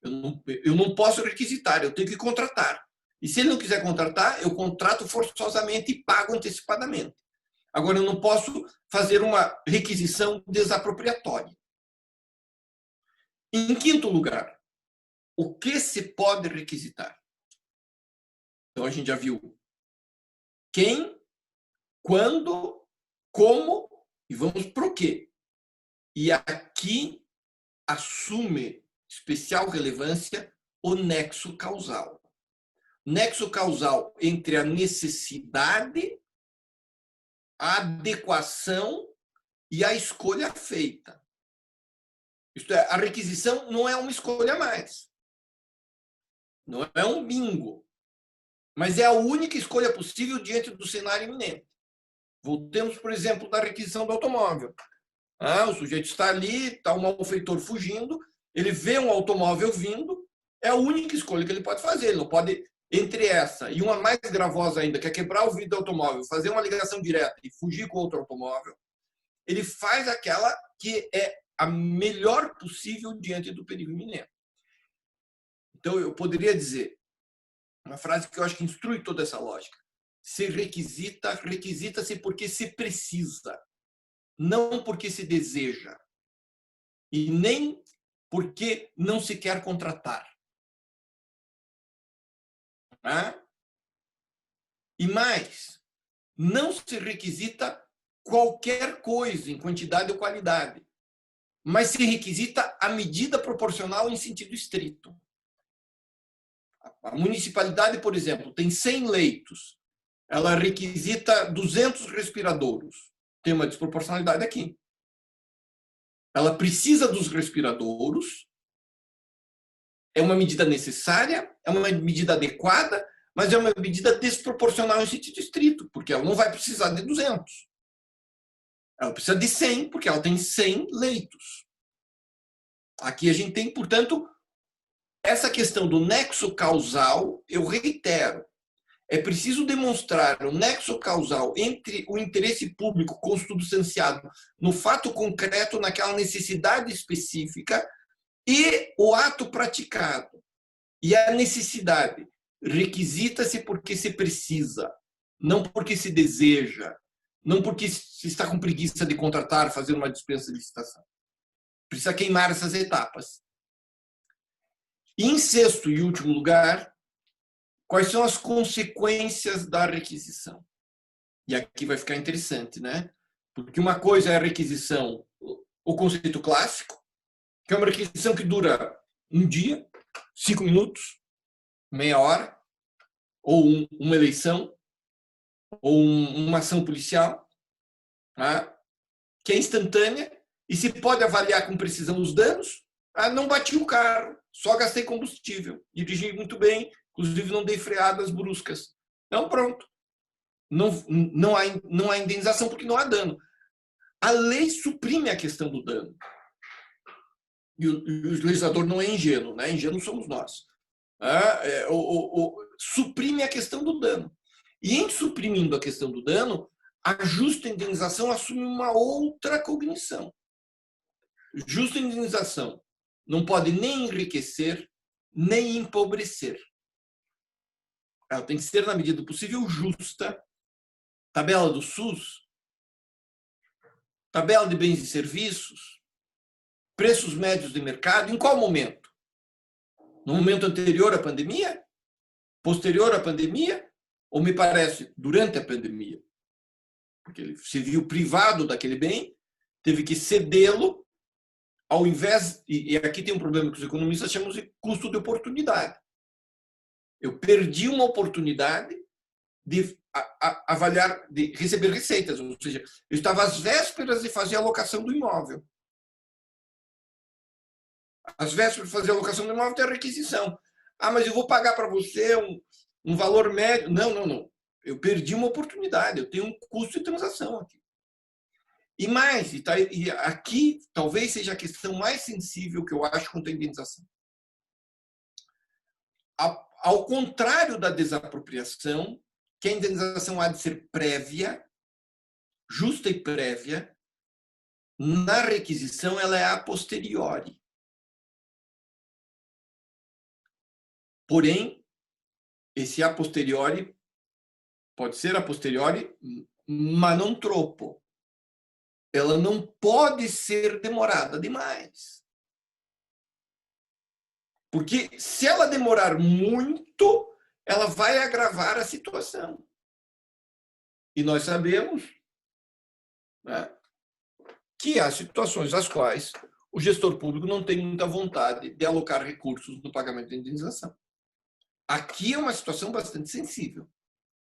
Eu não posso requisitar, eu tenho que contratar. E se ele não quiser contratar, eu contrato forçosamente e pago antecipadamente. Agora, eu não posso fazer uma requisição desapropriatória. Em quinto lugar, o que se pode requisitar? Então, a gente já viu quem, quando, como e vamos para o quê. E aqui assume especial relevância o nexo causal. Nexo causal entre a necessidade, a adequação e a escolha feita. Isto é, a requisição não é uma escolha mais. Não é um bingo. Mas é a única escolha possível diante do cenário iminente. Voltemos, por exemplo, da requisição do automóvel. O sujeito está ali, está um malfeitor fugindo, ele vê um automóvel vindo, é a única escolha que ele pode fazer. Ele não pode, entre essa e uma mais gravosa ainda, que é quebrar o vidro do automóvel, fazer uma ligação direta e fugir com outro automóvel, ele faz aquela que é a melhor possível diante do perigo iminente. Então, eu poderia dizer, uma frase que eu acho que instrui toda essa lógica: se requisita, requisita-se porque se precisa, não porque se deseja, e nem porque não se quer contratar. E mais, não se requisita qualquer coisa em quantidade ou qualidade, mas se requisita a medida proporcional em sentido estrito. A municipalidade, por exemplo, tem 100 leitos, ela requisita 200 respiradouros. Tem uma desproporcionalidade aqui. Ela precisa dos respiradouros, é uma medida necessária, é uma medida adequada, mas é uma medida desproporcional em sentido estrito, porque ela não vai precisar de 200. Ela precisa de 100, porque ela tem 100 leitos. Aqui a gente tem, portanto, essa questão do nexo causal, eu reitero, é preciso demonstrar o nexo causal entre o interesse público consubstanciado no fato concreto, naquela necessidade específica, e o ato praticado. E a necessidade requisita-se porque se precisa, não porque se deseja, não porque se está com preguiça de contratar, fazer uma dispensa de licitação. Precisa queimar essas etapas. E, em sexto e último lugar, quais são as consequências da requisição? E aqui vai ficar interessante, né? Porque uma coisa é a requisição, o conceito clássico, que é uma requisição que dura um dia, 5 minutos, meia hora, ou uma eleição, ou uma ação policial, tá? Que é instantânea e se pode avaliar com precisão os danos. Não bati o carro, só gastei combustível, dirigi muito bem, inclusive não dei freadas bruscas. Então, pronto. Não há indenização porque não há dano. A lei suprime a questão do dano. E o legislador não é ingênuo, né? Ingênuo somos nós. Suprime a questão do dano. E em suprimindo a questão do dano, a justa indenização assume uma outra cognição. Justa indenização não pode nem enriquecer, nem empobrecer. Ela tem que ser, na medida do possível, justa. Tabela do SUS, tabela de bens e serviços, preços médios de mercado, em qual momento? No momento anterior à pandemia? Posterior à pandemia? Ou, me parece, durante a pandemia? Porque ele se viu privado daquele bem, teve que cedê-lo, ao invés... E aqui tem um problema que os economistas chamam de custo de oportunidade. Eu perdi uma oportunidade de avaliar, de receber receitas, ou seja, eu estava às vésperas de fazer a locação do imóvel. Às vésperas de fazer a locação do imóvel tem a requisição. Mas eu vou pagar para você um valor médio. Não. Eu perdi uma oportunidade, eu tenho um custo de transação aqui. E mais, e aqui talvez seja a questão mais sensível que eu acho quanto à indenização. Ao contrário da desapropriação, que a indenização há de ser prévia, justa e prévia, na requisição ela é a posteriori. Porém, esse a posteriori pode ser a posteriori, mas não troppo. Ela não pode ser demorada demais. Porque se ela demorar muito, ela vai agravar a situação. E nós sabemos, né, que há situações às quais o gestor público não tem muita vontade de alocar recursos no pagamento de indenização. Aqui é uma situação bastante sensível,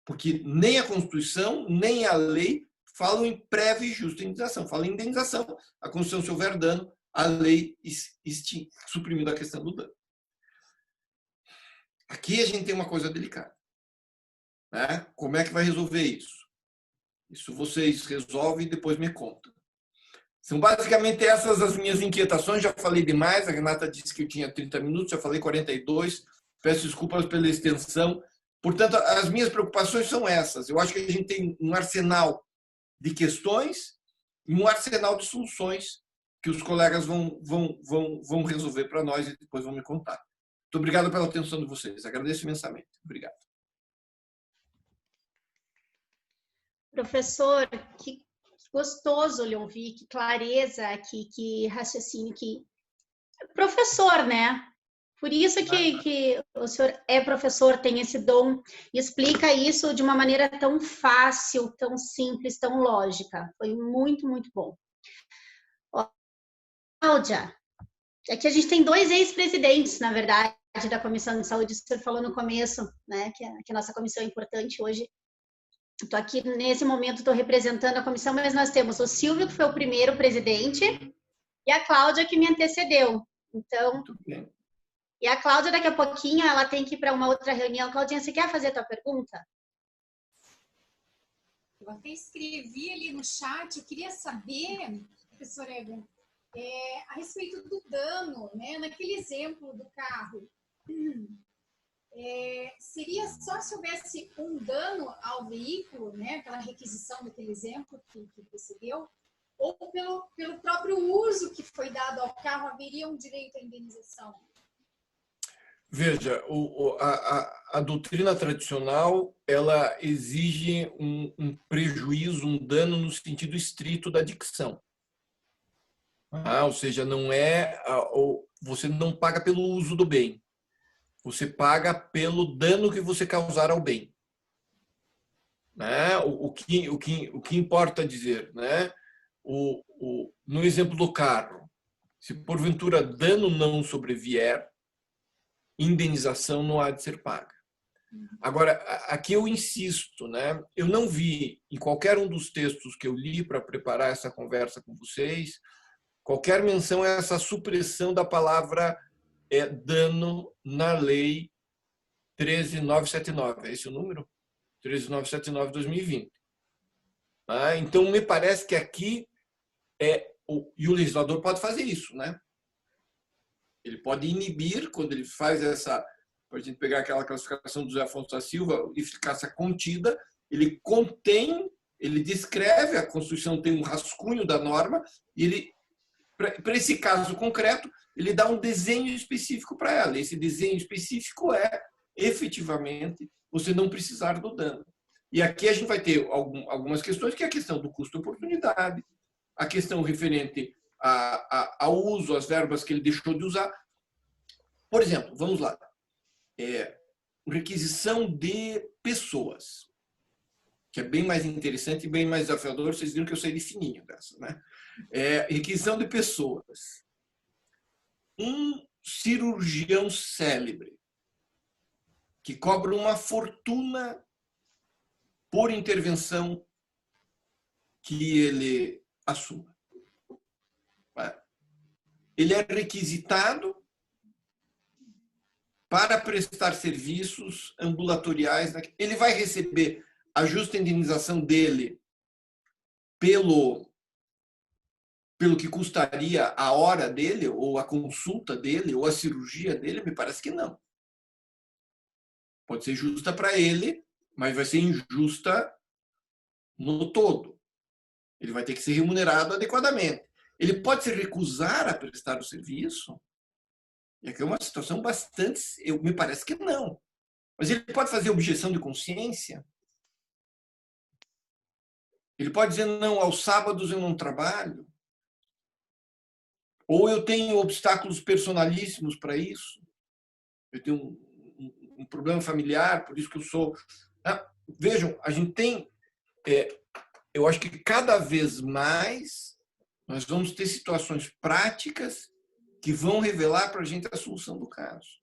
porque nem a Constituição, nem a lei falam em prévia e justa indenização. Falam em indenização. A Constituição, se houver dano, a lei suprimindo a questão do dano. Aqui a gente tem uma coisa delicada, né? Como é que vai resolver isso? Isso vocês resolvem e depois me contam. São basicamente essas as minhas inquietações. Já falei demais, a Renata disse que eu tinha 30 minutos, já falei 42. Peço desculpas pela extensão. Portanto, as minhas preocupações são essas. Eu acho que a gente tem um arsenal de questões e um arsenal de soluções que os colegas vão resolver para nós e depois vão me contar. Muito obrigado pela atenção de vocês. Agradeço imensamente. Obrigado. Professor, que gostoso lhe ouvir, que clareza, que raciocínio, que professor, né? Por isso que o senhor é professor, tem esse dom e explica isso de uma maneira tão fácil, tão simples, tão lógica. Foi muito, muito bom. Cláudia, aqui a gente tem 2 ex-presidentes, na verdade, da Comissão de Saúde. O senhor falou no começo, né, que a nossa comissão é importante hoje. Estou aqui, nesse momento, estou representando a comissão, mas nós temos o Silvio, que foi o primeiro presidente, e a Cláudia, que me antecedeu. Então, e a Cláudia, daqui a pouquinho, ela tem que ir para uma outra reunião. Claudinha, você quer fazer a tua pergunta? Eu até escrevi ali no chat, eu queria saber, professora Eva, a respeito do dano, né? Naquele exemplo do carro, seria só se houvesse um dano ao veículo, né? Pela requisição daquele exemplo que você deu, ou pelo próprio uso que foi dado ao carro, haveria um direito à indenização? Veja, a doutrina tradicional, ela exige um prejuízo, um dano no sentido estrito da dicção. Ou seja, não você não paga pelo uso do bem, você paga pelo dano que você causar ao bem. Né? O que importa dizer, né? No exemplo do carro, se porventura dano não sobrevier, indenização não há de ser paga. Agora, aqui eu insisto, né? Eu não vi em qualquer um dos textos que eu li para preparar essa conversa com vocês qualquer menção a essa supressão da palavra dano na lei 13.979. É esse o número? 13.979/2020. Então, me parece que aqui e o legislador pode fazer isso, né? Ele pode inibir, quando ele faz essa, para a gente pegar aquela classificação do José Afonso da Silva, eficácia contida, ele contém, ele descreve, a Constituição tem um rascunho da norma, e ele, para esse caso concreto, ele dá um desenho específico para ela. Esse desenho específico efetivamente, você não precisar do dano. E aqui a gente vai ter algumas questões, que é a questão do custo-oportunidade, a questão referente ao uso, às verbas que ele deixou de usar. Por exemplo, vamos lá. Requisição de pessoas, que é bem mais interessante e bem mais desafiador. Vocês viram que eu saí de fininho dessa, né? Requisição de pessoas. Um cirurgião célebre que cobra uma fortuna por intervenção que ele assuma. Ele é requisitado para prestar serviços ambulatoriais. Ele vai receber a justa indenização dele pelo que custaria a hora dele, ou a consulta dele, ou a cirurgia dele? Me parece que não. Pode ser justa para ele, mas vai ser injusta no todo. Ele vai ter que ser remunerado adequadamente. Ele pode se recusar a prestar o serviço? E aqui é uma situação bastante... me parece que não. Mas ele pode fazer objeção de consciência? Ele pode dizer, não, aos sábados eu não trabalho? Ou eu tenho obstáculos personalíssimos para isso? Eu tenho um problema familiar, por isso que eu sou... Vejam, a gente tem... eu acho que cada vez mais nós vamos ter situações práticas que vão revelar para a gente a solução do caso.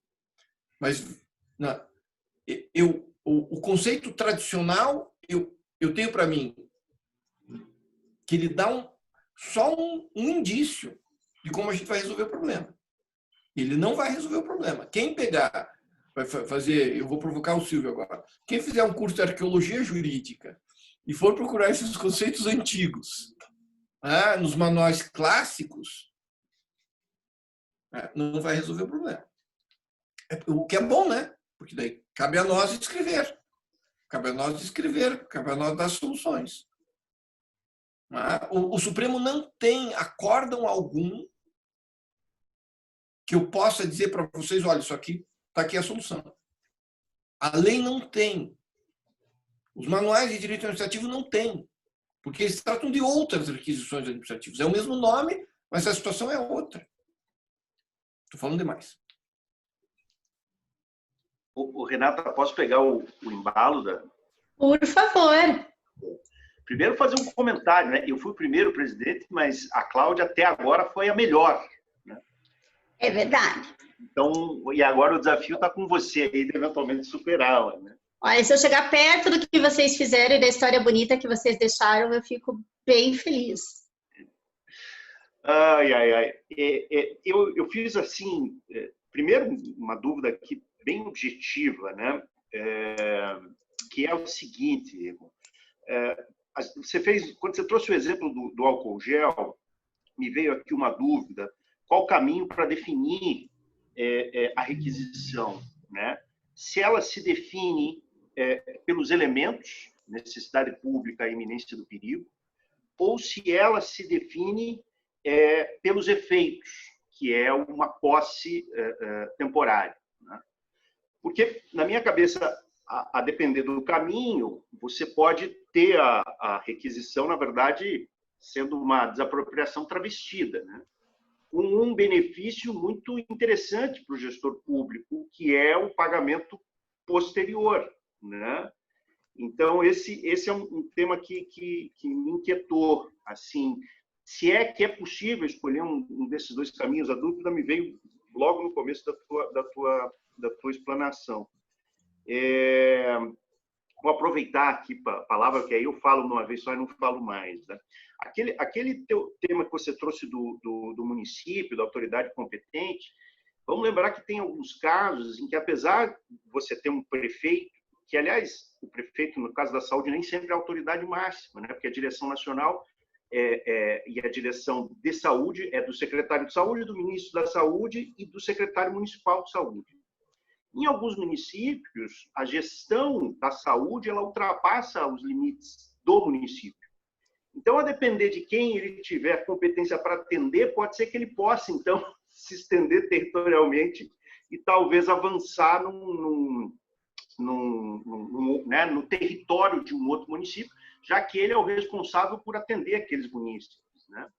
Mas o conceito tradicional, eu tenho para mim que ele dá só um indício de como a gente vai resolver o problema. Ele não vai resolver o problema. Quem pegar, vai fazer, eu vou provocar o Silvio agora, quem fizer um curso de arqueologia jurídica e for procurar esses conceitos antigos nos manuais clássicos, não vai resolver o problema. O que é bom, né? Porque daí cabe a nós escrever. Cabe a nós dar soluções. O Supremo não tem acórdão algum que eu possa dizer para vocês, olha, isso aqui, está aqui a solução. A lei não tem. Os manuais de direito administrativo não têm. Porque eles tratam de outras requisições administrativas. É o mesmo nome, mas a situação é outra. Estou falando demais. Renata, posso pegar o embalo da... Por favor. Primeiro, fazer um comentário, né? Eu fui o primeiro presidente, mas a Cláudia até agora foi a melhor, né? É verdade. Então, e agora o desafio está com você aí de eventualmente superá-la, né? Olha, se eu chegar perto do que vocês fizeram e da história bonita que vocês deixaram, eu fico bem feliz. Ai. Eu fiz assim, primeiro uma dúvida aqui bem objetiva, né? Que é o seguinte, você fez, quando você trouxe o exemplo do álcool gel, me veio aqui uma dúvida, qual o caminho para definir a requisição, né? Se ela se define pelos elementos, necessidade pública, iminência do perigo, ou se ela se define pelos efeitos, que é uma posse temporária, né? Porque, na minha cabeça, a depender do caminho, você pode ter a requisição, na verdade, sendo uma desapropriação travestida, né? Com um benefício muito interessante para o gestor público, que é o pagamento posterior, né? Então, esse é um tema que me inquietou. Assim, se é que é possível escolher um desses dois caminhos, a dúvida me veio logo no começo da tua explanação. Vou aproveitar aqui a palavra, que aí eu falo uma vez só e não falo mais, né? Aquele tema que você trouxe do município, da autoridade competente, vamos lembrar que tem alguns casos em que, apesar de você ter um prefeito, que, aliás, o prefeito, no caso da saúde, nem sempre é a autoridade máxima, né? Porque a direção nacional e a direção de saúde é do secretário de saúde, do ministro da saúde e do secretário municipal de saúde. Em alguns municípios, a gestão da saúde ela ultrapassa os limites do município. Então, a depender de quem ele tiver competência para atender, pode ser que ele possa, então, se estender territorialmente e talvez avançar no território de um outro município, já que ele é o responsável por atender aqueles municípios, né?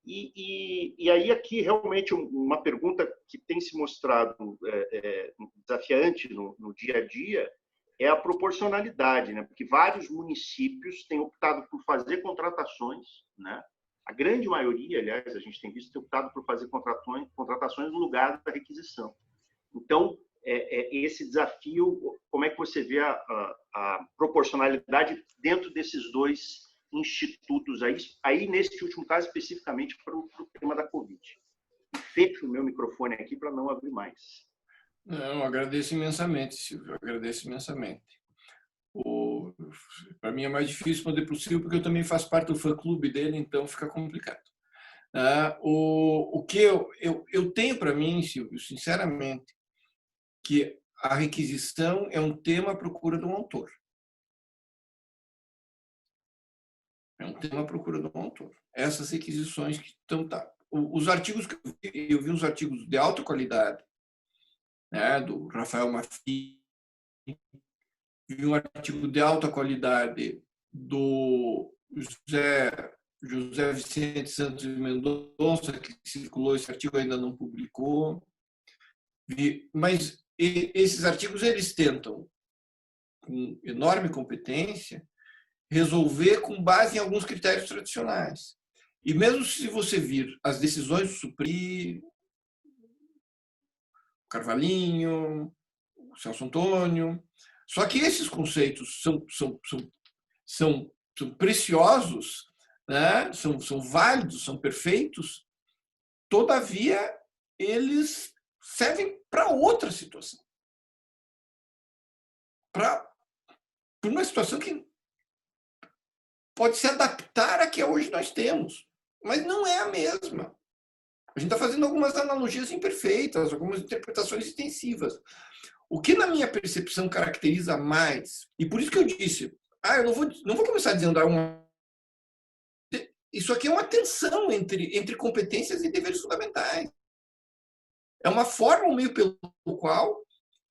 E aí aqui realmente uma pergunta que tem se mostrado desafiante no dia a dia é a proporcionalidade, né? Porque vários municípios têm optado por fazer contratações, né? A grande maioria, aliás, a gente tem visto ter optado por fazer contratações no lugar da requisição. Então, esse desafio, como é que você vê a proporcionalidade dentro desses dois institutos aí nesse último caso, especificamente para o tema da Covid? Fecho o meu microfone aqui para não abrir mais. Não, agradeço imensamente, Silvio, agradeço imensamente. Para mim é mais difícil responder para o Silvio, porque eu também faço parte do fã-clube dele, então fica complicado. O que eu tenho para mim, Silvio, sinceramente, que a requisição é um tema à procura de um autor. É um tema à procura de um autor. Essas requisições que estão... Os artigos que eu vi uns artigos de alta qualidade, né, do Rafael Maffei, vi um artigo de alta qualidade do José Vicente Santos Mendonça, que circulou, esse artigo ainda não publicou. Mas esses artigos eles tentam, com enorme competência, resolver com base em alguns critérios tradicionais. E mesmo se você vir as decisões do Supremo, Carvalhinho, Celso Antônio, só que esses conceitos são preciosos, né? são válidos, são perfeitos, todavia eles servem para outra situação. Para uma situação que pode se adaptar à que hoje nós temos, mas não é a mesma. A gente está fazendo algumas analogias imperfeitas, algumas interpretações extensivas. O que, na minha percepção, caracteriza mais, e por isso que eu disse, eu não vou começar dizendo isso aqui é uma tensão entre competências e deveres fundamentais. É uma forma, um meio pelo qual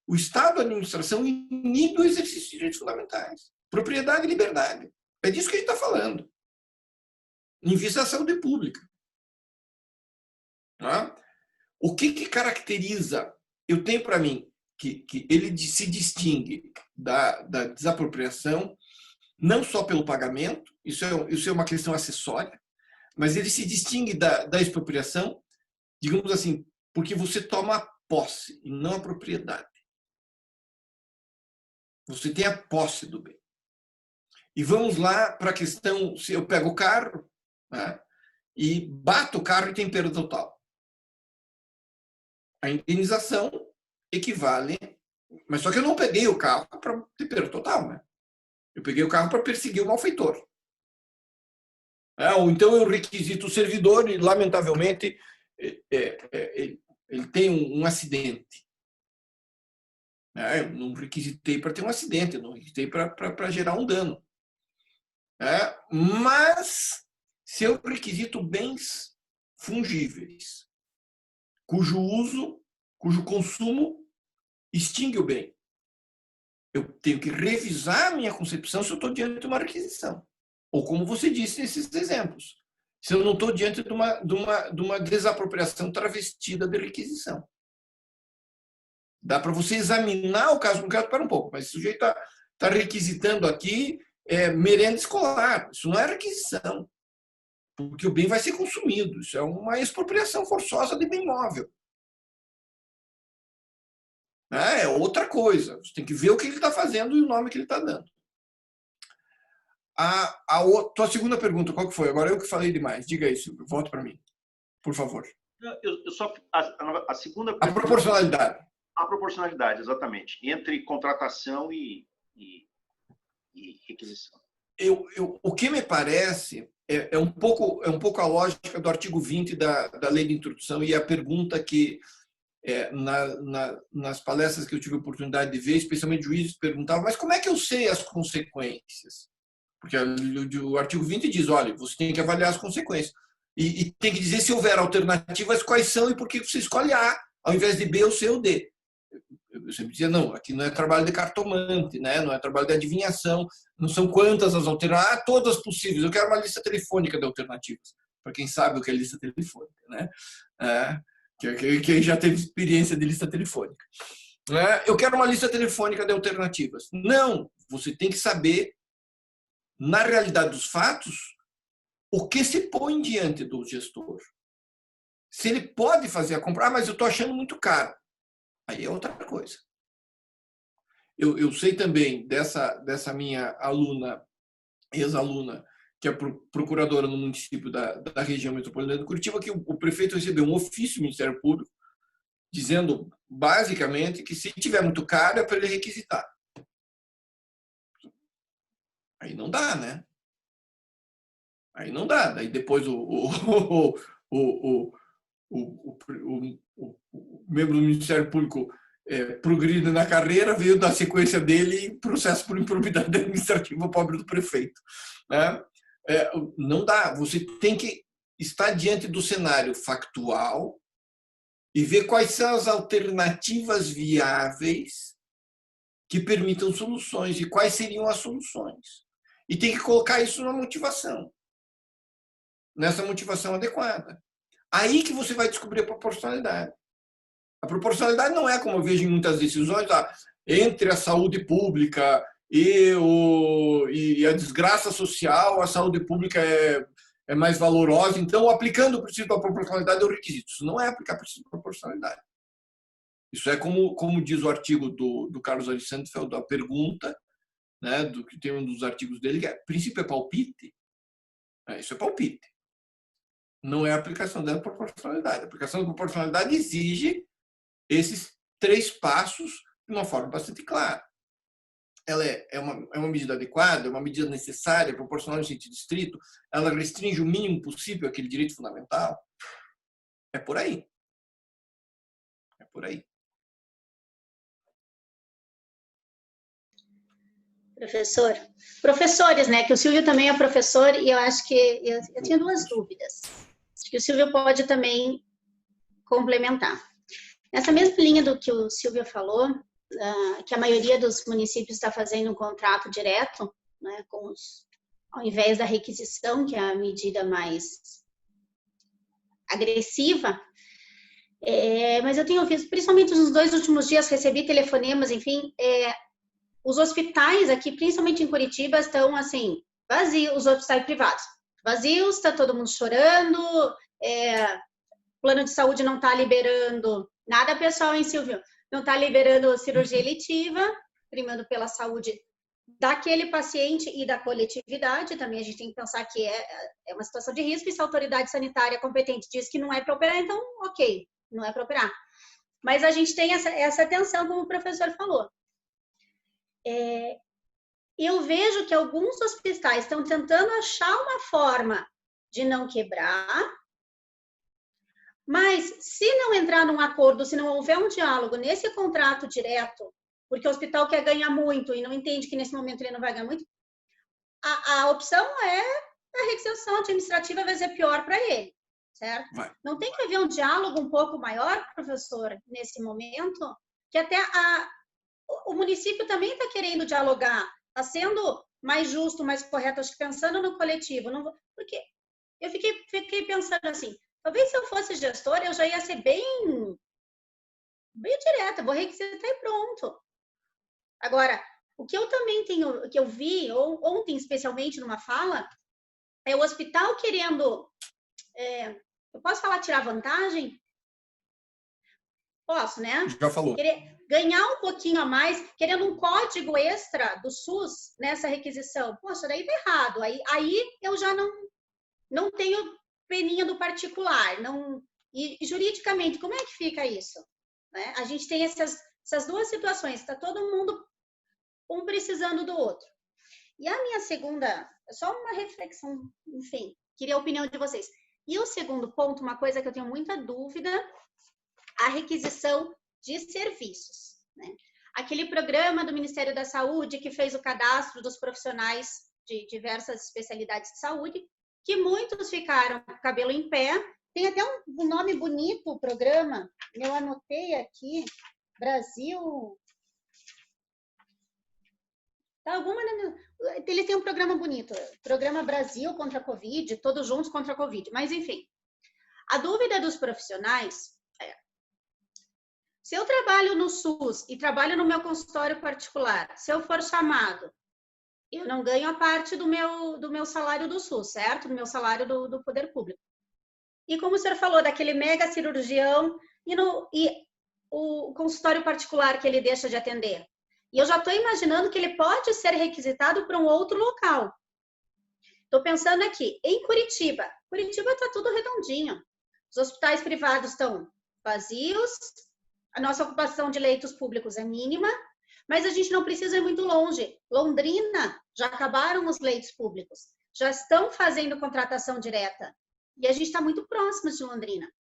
o Estado e a administração inibe o exercício de direitos fundamentais. Propriedade e liberdade. É disso que a gente está falando. Em vista da saúde pública. O que caracteriza, eu tenho para mim, que ele se distingue da desapropriação, não só pelo pagamento, isso é uma questão acessória, mas ele se distingue da expropriação, digamos assim, porque você toma a posse e não a propriedade. Você tem a posse do bem. E vamos lá para a questão, se eu pego o carro, né, e bato o carro e tem perda total. A indenização equivale, mas só que eu não peguei o carro para ter perda total, né? Eu peguei o carro para perseguir o malfeitor. Ou então eu requisito o servidor e, lamentavelmente, ele tem um acidente. Eu não requisitei para ter um acidente, eu não requisitei para gerar um dano. Mas, se eu requisito bens fungíveis, cujo consumo extingue o bem, eu tenho que revisar a minha concepção se eu estou diante de uma requisição. Ou como você disse nesses exemplos, se eu não estou diante de uma desapropriação travestida de requisição. Dá para você examinar o caso concreto, para um pouco, mas o sujeito está requisitando aqui merenda escolar. Isso não é requisição, porque o bem vai ser consumido. Isso é uma expropriação forçosa de bem móvel. É outra coisa. Você tem que ver o que ele está fazendo e o nome que ele está dando. Tua segunda pergunta, qual que foi? Agora eu que falei demais. Diga aí, Silvio. Volta para mim, por favor. A segunda pergunta, a proporcionalidade. A proporcionalidade, exatamente. Entre contratação e requisição. O que me parece é um pouco a lógica do artigo 20 da Lei de Introdução e a pergunta que nas palestras que eu tive a oportunidade de ver, especialmente juízes perguntavam, mas como é que eu sei as consequências? Porque o artigo 20 diz, olha, você tem que avaliar as consequências. E tem que dizer se houver alternativas, quais são e por que você escolhe A, ao invés de B ou C ou D. Eu sempre dizia, não, aqui não é trabalho de cartomante, né? Não é trabalho de adivinhação, não são quantas as alternativas, todas possíveis. Eu quero uma lista telefônica de alternativas, para quem sabe o que é lista telefônica, né? Quem já teve experiência de lista telefônica. Eu quero uma lista telefônica de alternativas. Não, você tem que saber, na realidade dos fatos, o que se põe diante do gestor. Se ele pode fazer a compra, mas eu estou achando muito caro. Aí é outra coisa. Eu sei também dessa minha aluna, ex-aluna, que é procuradora no município da região metropolitana de Curitiba, que o prefeito recebeu um ofício do Ministério Público dizendo, basicamente, que se tiver muito caro é para ele requisitar. Aí não dá, né? Aí não dá. Daí depois o membro do Ministério Público progride na carreira, veio da sequência dele processo por improbidade administrativa, pobre do prefeito. Né? Não dá. Você tem que estar diante do cenário factual e ver quais são as alternativas viáveis que permitam soluções e quais seriam as soluções. E tem que colocar isso na motivação, nessa motivação adequada. Aí que você vai descobrir a proporcionalidade. A proporcionalidade não é, como eu vejo em muitas decisões, entre a saúde pública e a desgraça social, a saúde pública é mais valorosa. Então, aplicando o princípio da proporcionalidade é o requisito. Isso não é aplicar o princípio da proporcionalidade. Isso é como diz o artigo do Carlos Ari Sandfeld, a pergunta, né, que tem um dos artigos dele, que é: princípio é palpite? Isso é palpite. Não é a aplicação da proporcionalidade. A aplicação da proporcionalidade exige esses 3 passos de uma forma bastante clara. Ela é uma medida adequada, é uma medida necessária, proporcional no sentido estrito, ela restringe o mínimo possível aquele direito fundamental. É por aí. É por aí. Professores, né? Que o Silvio também é professor e eu acho que eu tinha 2 dúvidas. Acho que o Silvio pode também complementar. Nessa mesma linha do que o Silvio falou, que a maioria dos municípios está fazendo um contrato direto, né, ao invés da requisição, que é a medida mais agressiva, mas eu tenho visto, principalmente nos 2 últimos dias, recebi telefonemas, enfim, os hospitais aqui, principalmente em Curitiba, estão assim, vazios, os hospitais privados, vazios, está todo mundo chorando, plano de saúde não está liberando nada, pessoal, hein, Silvio? Não está liberando cirurgia eletiva, primando pela saúde daquele paciente e da coletividade. Também a gente tem que pensar que é uma situação de risco, e se a autoridade sanitária competente diz que não é para operar, então, ok, não é para operar. Mas a gente tem essa atenção, como o professor falou. Eu vejo que alguns hospitais estão tentando achar uma forma de não quebrar, mas se não entrar num acordo, se não houver um diálogo nesse contrato direto, porque o hospital quer ganhar muito e não entende que nesse momento ele não vai ganhar muito, a opção é a requisição administrativa vai ser pior para ele, certo? Não tem que haver um diálogo um pouco maior, professor, nesse momento, que até o município também está querendo dialogar, está sendo mais justo, mais correto, acho que pensando no coletivo, não, porque eu fiquei pensando assim, talvez se eu fosse gestora, eu já ia ser bem direta, vou requisitar e pronto. Agora, o que eu também tenho, que eu vi ontem, especialmente numa fala, é o hospital querendo, eu posso falar tirar vantagem? Posso, né? Já falou. Querer ganhar um pouquinho a mais, querendo um código extra do SUS nessa requisição. Poxa, daí tá errado. Aí eu já não tenho peninha do particular. E juridicamente, como é que fica isso? Né? A gente tem essas duas situações. Está todo mundo um precisando do outro. E a minha segunda, só uma reflexão, enfim, queria a opinião de vocês. E o segundo ponto, uma coisa que eu tenho muita dúvida, a requisição de serviços. Né? Aquele programa do Ministério da Saúde que fez o cadastro dos profissionais de diversas especialidades de saúde, que muitos ficaram com o cabelo em pé. Tem até um nome bonito o programa, eu anotei aqui, Brasil... Ele tem um programa bonito, Programa Brasil contra a Covid, todos juntos contra a Covid, mas enfim. A dúvida dos profissionais é, se eu trabalho no SUS e trabalho no meu consultório particular, se eu for chamado, eu não ganho a parte do meu salário do SUS, certo? Do meu salário do poder público. E como o senhor falou, daquele mega cirurgião e o consultório particular que ele deixa de atender. E eu já estou imaginando que ele pode ser requisitado para um outro local. Estou pensando aqui, em Curitiba. Curitiba está tudo redondinho. Os hospitais privados estão vazios, a nossa ocupação de leitos públicos é mínima, mas a gente não precisa ir muito longe. Londrina, já acabaram os leitos públicos, já estão fazendo contratação direta. E a gente está muito próximo de Londrina.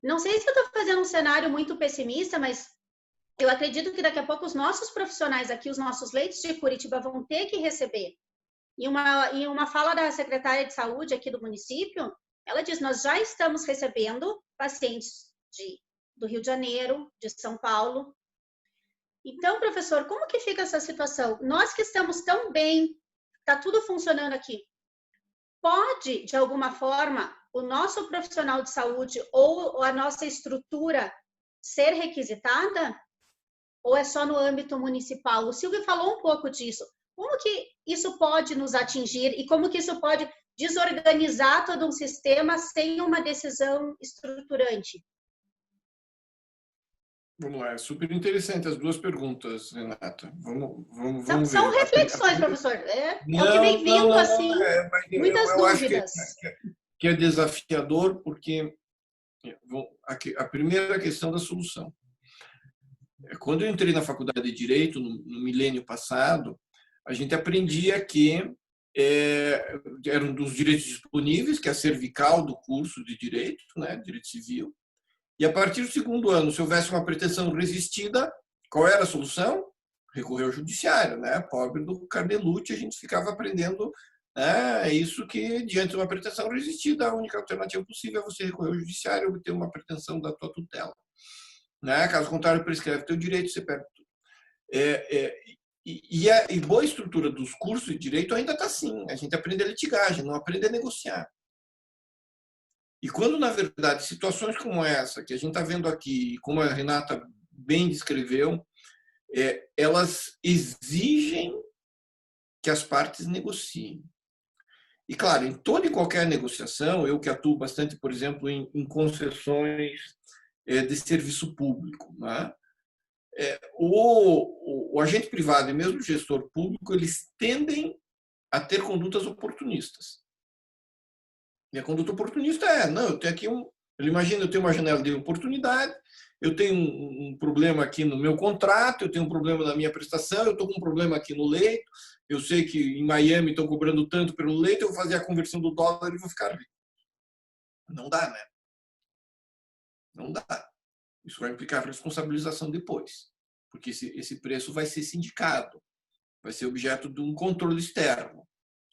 Não sei se eu estou fazendo um cenário muito pessimista, mas eu acredito que daqui a pouco os nossos profissionais aqui, os nossos leitos de Curitiba vão ter que receber. E uma fala da secretária de saúde aqui do município, ela diz, nós já estamos recebendo pacientes do Rio de Janeiro, de São Paulo. Então, professor, como que fica essa situação? Nós que estamos tão bem, está tudo funcionando aqui, pode, de alguma forma, o nosso profissional de saúde ou a nossa estrutura ser requisitada? Ou é só no âmbito municipal? O Silvio falou um pouco disso. Como que isso pode nos atingir e como que isso pode desorganizar todo um sistema sem uma decisão estruturante? Vamos lá, é super interessante as duas perguntas, Renata. Vamos São ver. reflexões, professor. É o que vem vindo, assim, muitas dúvidas. Acho que é desafiador, porque a primeira questão da solução. Quando eu entrei na faculdade de Direito, no milênio passado, a gente aprendia que era um dos direitos disponíveis, que é a cervical do curso de Direito, né, Direito Civil. E a partir do segundo ano, se houvesse uma pretensão resistida, qual era a solução? Recorrer ao judiciário, né? Pobre do Carnelucci, a gente ficava aprendendo, né? É isso que, diante de uma pretensão resistida, a única alternativa possível é você recorrer ao judiciário e obter uma pretensão da tua tutela. Né? Caso contrário, prescreve teu direito, você perde tudo. E boa estrutura dos cursos de direito ainda está assim. A gente aprende a litigagem, não aprende a negociar. E quando, na verdade, situações como essa, que a gente está vendo aqui, como a Renata bem descreveu, elas exigem que as partes negociem. E, claro, em toda e qualquer negociação, eu que atuo bastante, por exemplo, em concessões de serviço público, né? O agente privado e mesmo o gestor público, eles tendem a ter condutas oportunistas. E a conduta oportunista não, eu tenho aqui eu imagino, eu tenho uma janela de oportunidade, eu tenho um problema aqui no meu contrato, eu tenho um problema na minha prestação, eu estou com um problema aqui no leito, eu sei que em Miami estão cobrando tanto pelo leito, eu vou fazer a conversão do dólar e vou ficar rico. Não dá, né? Não dá. Isso vai implicar responsabilização depois, porque esse preço vai ser sindicado, vai ser objeto de um controle externo.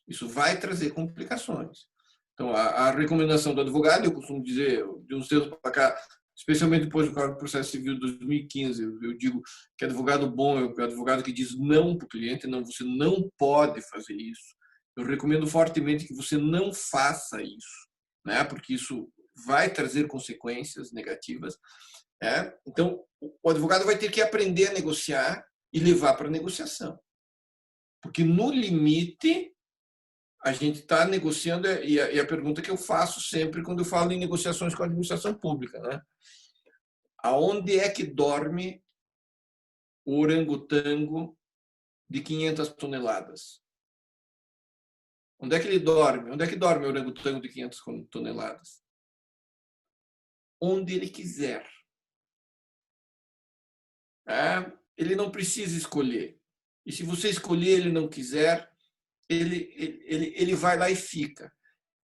Isso vai trazer complicações. Então, a recomendação do advogado, eu costumo dizer, de uns tempos para cá, especialmente depois do processo civil de 2015, eu digo que advogado bom é o advogado que diz não para o cliente, não, você não pode fazer isso. Eu recomendo fortemente que você não faça isso, né? Porque isso vai trazer consequências negativas. Né? Então, o advogado vai ter que aprender a negociar e levar para a negociação. Porque, no limite, a gente está negociando, e a pergunta que eu faço sempre quando eu falo em negociações com a administração pública, né? Aonde é que dorme o orangotango de 500 toneladas? Onde é que ele dorme? Onde é que dorme o orangotango de 500 toneladas? Onde ele quiser. Ele não precisa escolher. E se você escolher, ele não quiser, ele vai lá e fica.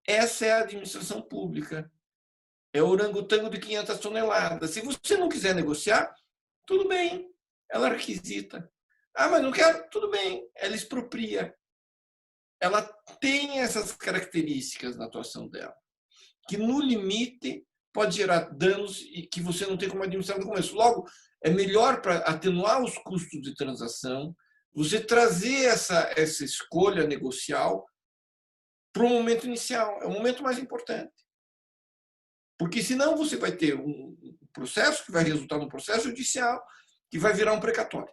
Essa é a administração pública. É o orangotango de 500 toneladas. Se você não quiser negociar, tudo bem, ela requisita. Mas não quero? Tudo bem, ela expropria. Ela tem essas características na atuação dela, que no limite pode gerar danos e que você não tem como administrar no começo. Logo, é melhor para atenuar os custos de transação, você trazer essa escolha negocial para o momento inicial. É o momento mais importante. Porque senão você vai ter um processo que vai resultar num processo judicial que vai virar um precatório.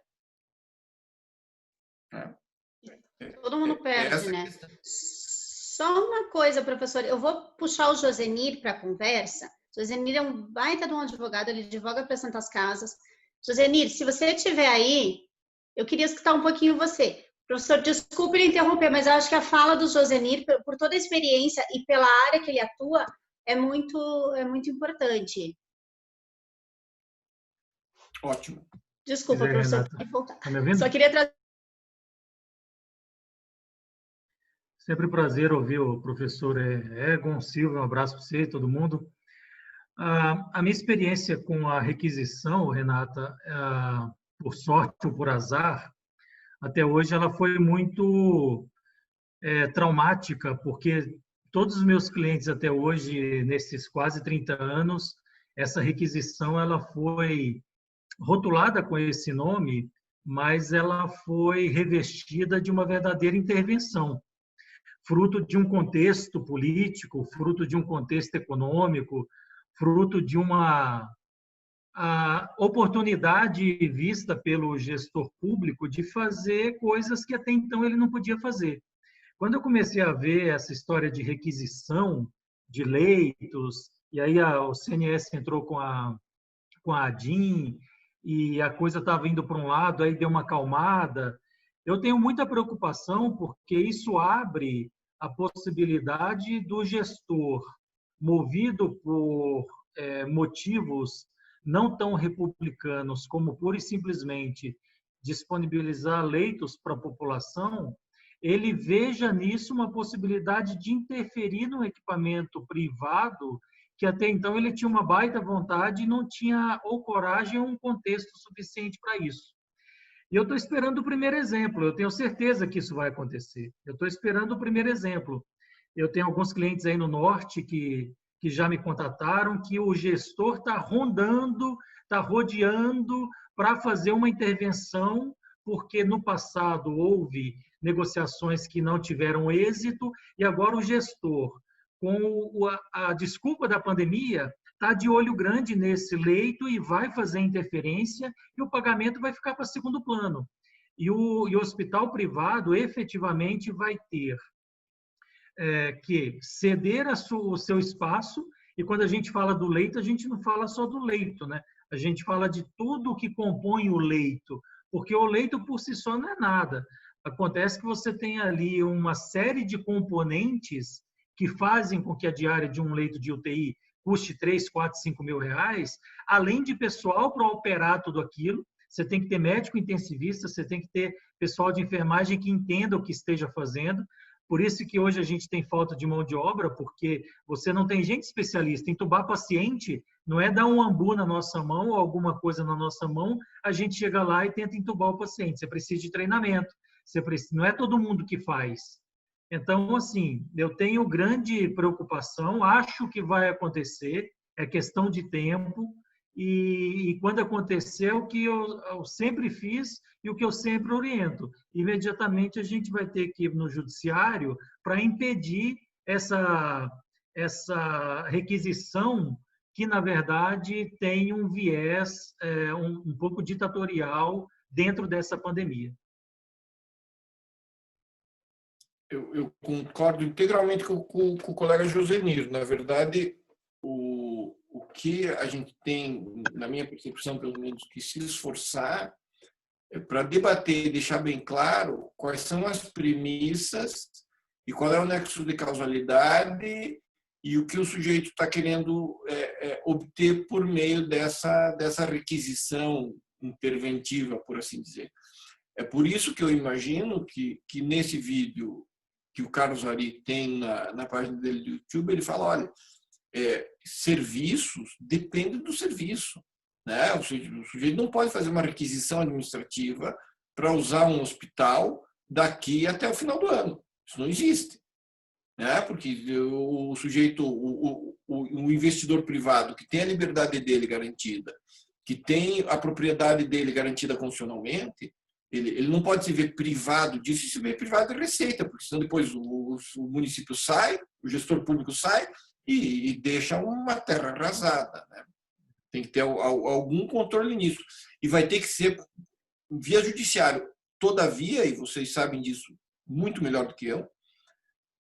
Todo mundo perde, né? Só uma coisa, professor. Eu vou puxar o Josenir para a conversa. Josenir é um baita de um advogado, ele advoga para Santas Casas. Josenir, se você estiver aí, eu queria escutar um pouquinho você. Professor, desculpe ele interromper, mas eu acho que a fala do Josenir, por toda a experiência e pela área que ele atua, é muito importante. Ótimo. Desculpa, professor. Tá me ouvindo? Só queria trazer. Sempre um prazer ouvir o professor Egon Silva. Um abraço para você e todo mundo. A minha experiência com a requisição, Renata, por sorte ou por azar, até hoje ela foi muito traumática, porque todos os meus clientes até hoje, nesses quase 30 anos, essa requisição ela foi rotulada com esse nome, mas ela foi revestida de uma verdadeira intervenção, fruto de um contexto político, fruto de um contexto econômico, fruto de uma oportunidade vista pelo gestor público de fazer coisas que até então ele não podia fazer. Quando eu comecei a ver essa história de requisição de leitos, e aí o CNS entrou com a ADIM, e a coisa estava indo para um lado, aí deu uma acalmada, eu tenho muita preocupação porque isso abre a possibilidade do gestor, movido por motivos não tão republicanos como pura e simplesmente disponibilizar leitos para a população, ele veja nisso uma possibilidade de interferir no equipamento privado que até então ele tinha uma baita vontade e não tinha ou coragem ou um contexto suficiente para isso. E eu estou esperando o primeiro exemplo, eu tenho certeza que isso vai acontecer. Eu estou esperando o primeiro exemplo. Eu tenho alguns clientes aí no Norte que já me contataram que o gestor está rondando, está rodeando para fazer uma intervenção, porque no passado houve negociações que não tiveram êxito e agora o gestor, com a desculpa da pandemia, está de olho grande nesse leito e vai fazer interferência e o pagamento vai ficar para segundo plano. E o hospital privado efetivamente vai ter que ceder o seu espaço, e quando a gente fala do leito, a gente não fala só do leito, né? A gente fala de tudo que compõe o leito, porque o leito por si só não é nada. Acontece que você tem ali uma série de componentes que fazem com que a diária de um leito de UTI, custe 3, 4, 5 mil reais, além de pessoal para operar tudo aquilo, você tem que ter médico intensivista, você tem que ter pessoal de enfermagem que entenda o que esteja fazendo. Por isso que hoje a gente tem falta de mão de obra, porque você não tem gente especialista. Entubar paciente não é dar um ambu na nossa mão ou alguma coisa na nossa mão, a gente chega lá e tenta entubar o paciente. Você precisa de treinamento. Não é todo mundo que faz. Então, assim, eu tenho grande preocupação, acho que vai acontecer, é questão de tempo, e quando acontecer, o que eu sempre fiz e o que eu sempre oriento, imediatamente a gente vai ter que ir no judiciário para impedir essa requisição que, na verdade, tem um viés um pouco ditatorial dentro dessa pandemia. Eu concordo integralmente com o colega Josenir. Na verdade, o que a gente tem, na minha percepção, pelo menos, que se esforçar é para debater e deixar bem claro quais são as premissas e qual é o nexo de causalidade e o que o sujeito está querendo obter por meio dessa requisição interventiva, por assim dizer. É por isso que eu imagino que nesse vídeo que o Carlos Ari tem na página dele do YouTube, ele fala, olha, serviços dependem do serviço. Né? O sujeito não pode fazer uma requisição administrativa para usar um hospital daqui até o final do ano. Isso não existe. Né? Porque o sujeito, o investidor privado que tem a liberdade dele garantida, que tem a propriedade dele garantida constitucionalmente, ele não pode se ver privado disso e se ver privado de receita, porque senão depois o município sai, o gestor público sai e deixa uma terra arrasada. Né? Tem que ter algum controle nisso. E vai ter que ser via judiciário. Todavia, e vocês sabem disso muito melhor do que eu,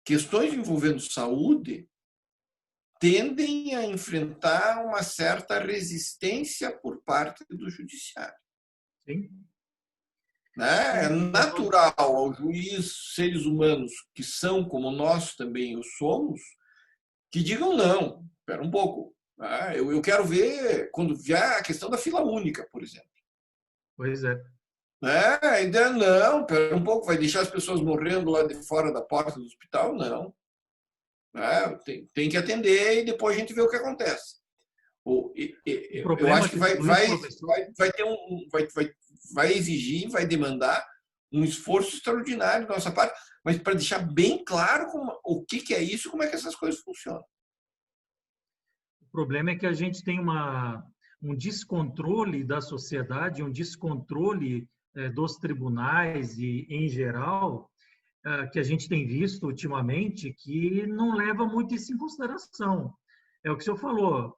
questões envolvendo saúde tendem a enfrentar uma certa resistência por parte do judiciário. Sim. Né? É natural ao juiz, seres humanos que são como nós também o somos, que digam não, espera um pouco. Né? Eu quero ver quando vier a questão da fila única, por exemplo. Pois é. Ainda não, espera um pouco, vai deixar as pessoas morrendo lá de fora da porta do hospital? Não. Tem que atender e depois a gente vê o que acontece. Eu acho que vai exigir, vai demandar um esforço extraordinário da nossa parte, mas para deixar bem claro o que é isso e como é que essas coisas funcionam. O problema é que a gente tem um descontrole da sociedade, um descontrole dos tribunais e, em geral, que a gente tem visto ultimamente, que não leva muito isso em consideração. É o que o senhor falou,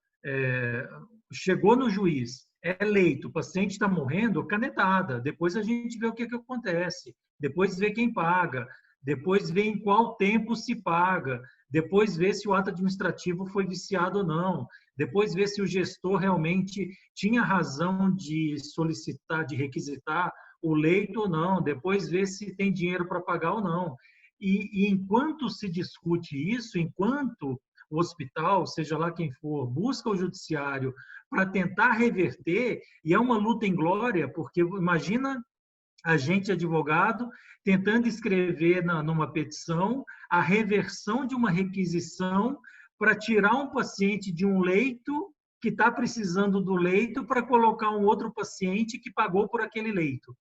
chegou no juiz, é eleito, o paciente está morrendo, canetada, depois a gente vê o que acontece, depois vê quem paga, depois vê em qual tempo se paga, depois vê se o ato administrativo foi viciado ou não, depois vê se o gestor realmente tinha razão de solicitar, de requisitar o leito ou não, depois vê se tem dinheiro para pagar ou não. E enquanto se discute isso, enquanto o hospital, seja lá quem for, busca o judiciário para tentar reverter, e é uma luta inglória, porque imagina a gente, advogado, tentando escrever numa petição a reversão de uma requisição para tirar um paciente de um leito que está precisando do leito para colocar um outro paciente que pagou por aquele leito.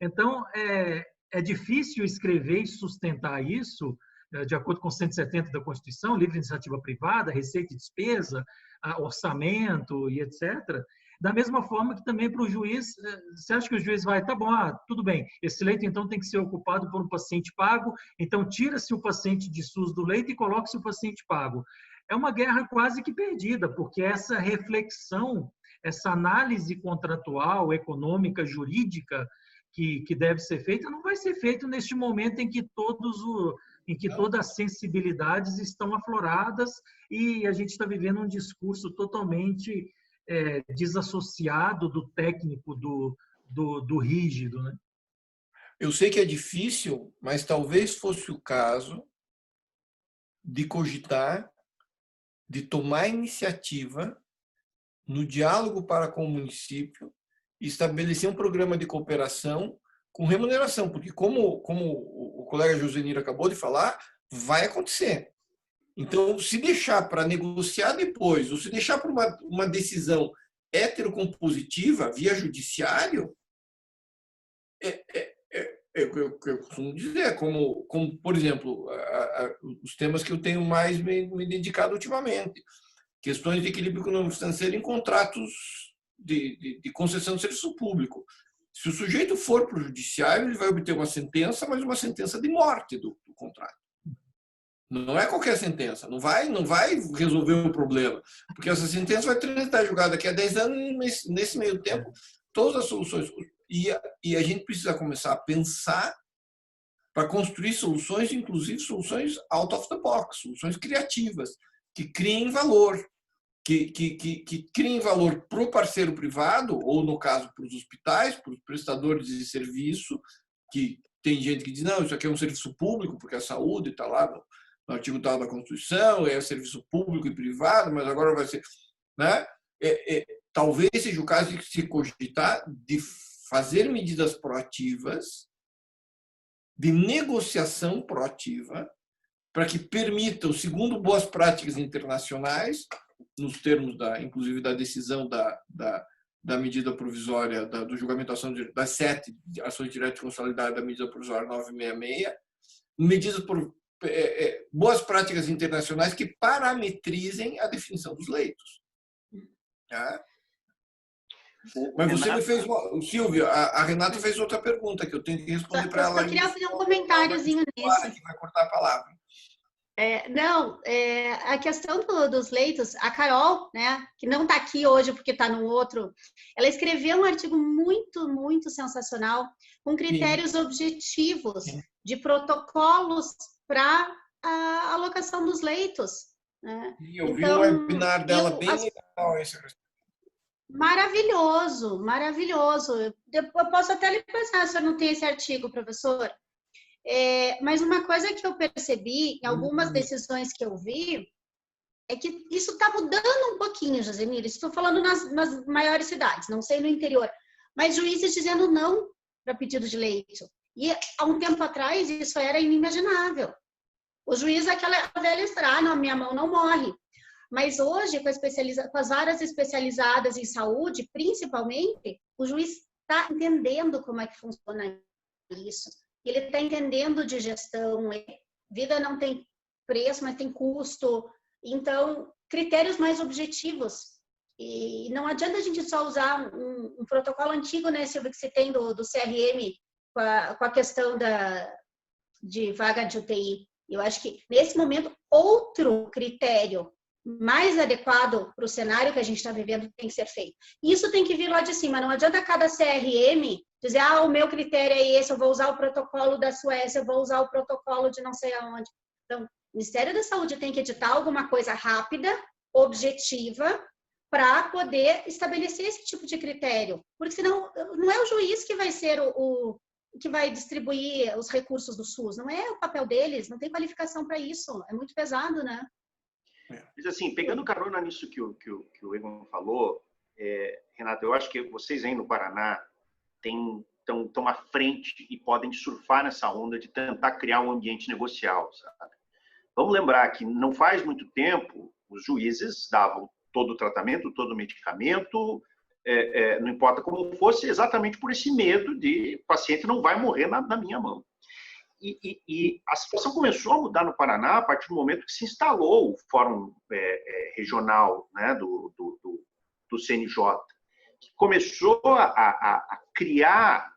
Então, é difícil escrever e sustentar isso, de acordo com 170 da Constituição, livre iniciativa privada, receita e despesa, orçamento e etc. Da mesma forma que também para o juiz, você acha que o juiz vai, tá bom, tudo bem, esse leito então tem que ser ocupado por um paciente pago, então tira-se o paciente de SUS do leito e coloca-se o paciente pago. É uma guerra quase que perdida, porque essa reflexão, essa análise contratual, econômica, jurídica, que deve ser feita, não vai ser feita neste momento em que todas as sensibilidades estão afloradas e a gente está vivendo um discurso totalmente desassociado do técnico, do rígido. Né? Eu sei que é difícil, mas talvez fosse o caso de cogitar de tomar iniciativa no diálogo para com o município e estabelecer um programa de cooperação com remuneração, porque como o colega Josenir acabou de falar, vai acontecer. Então, se deixar para negociar depois, ou se deixar para uma decisão heterocompositiva via judiciário, eu costumo dizer, como por exemplo, os temas que eu tenho mais me dedicado ultimamente, questões de equilíbrio econômico-financeiro em contratos de concessão de serviço público. Se o sujeito for para o judiciário, ele vai obter uma sentença, mas uma sentença de morte do contrato. Não é qualquer sentença, não vai resolver o problema, porque essa sentença vai transitar julgada daqui a 10 anos, nesse meio tempo, todas as soluções. E a gente precisa começar a pensar para construir soluções, inclusive soluções out of the box, soluções criativas, que criem valor, que criem valor para o parceiro privado, ou no caso para os hospitais, para os prestadores de serviço, que tem gente que diz, não, isso aqui é um serviço público, porque a saúde está lá no artigo tal da Constituição, é serviço público e privado, mas agora vai ser... Né? Talvez seja o caso de se cogitar de fazer medidas proativas, de negociação proativa, para que permitam, segundo boas práticas internacionais, nos termos, inclusive, da decisão da medida provisória, do julgamento das 7 ações diretas consolidadas da medida provisória 966, medidas boas práticas internacionais que parametrizem a definição dos leitos. Tá? Mas você me fez, Silvio, a Renata fez outra pergunta que eu tenho que responder para ela. Eu queria fazer um comentáriozinho nisso. Que vai cortar a palavra. A questão dos leitos, a Carol, né, que não está aqui hoje porque está no outro, ela escreveu um artigo muito, muito sensacional, com critérios objetivos de protocolos para a alocação dos leitos. Né? Eu vi um webinar dela bem legal. Maravilhoso, maravilhoso. Eu posso até lhe passar, se eu não tenho esse artigo, professor. Mas uma coisa que eu percebi em algumas decisões que eu vi é que isso está mudando um pouquinho, Josenir. Estou falando nas maiores cidades, não sei no interior. Mas juízes dizendo não para pedido de leito. E há um tempo atrás isso era inimaginável. O juiz, aquela velha história, não, minha mão não morre. Mas hoje, com as varas especializadas em saúde, principalmente, o juiz está entendendo como é que funciona isso. Ele está entendendo de gestão. Vida não tem preço, mas tem custo. Então, critérios mais objetivos. E não adianta a gente só usar um protocolo antigo, né, Silvio, que você tem do CRM, com a questão de vaga de UTI. Eu acho que, nesse momento, outro critério mais adequado para o cenário que a gente está vivendo tem que ser feito. Isso tem que vir lá de cima. Não adianta cada CRM dizer, o meu critério é esse, eu vou usar o protocolo da Suécia, eu vou usar o protocolo de não sei aonde. Então, o Ministério da Saúde tem que editar alguma coisa rápida, objetiva, para poder estabelecer esse tipo de critério. Porque senão, não é o juiz que vai ser que vai distribuir os recursos do SUS. Não é o papel deles, não tem qualificação para isso. É muito pesado, né? Mas assim, pegando carona nisso que o Egon falou, Renata, eu acho que vocês aí no Paraná estão à frente e podem surfar nessa onda de tentar criar um ambiente negocial, sabe? Vamos lembrar que não faz muito tempo os juízes davam todo o tratamento, todo o medicamento, não importa como fosse, exatamente por esse medo de o paciente não vai morrer na minha mão. E a situação começou a mudar no Paraná a partir do momento que se instalou o Fórum Regional, né, do CNJ, que começou a criar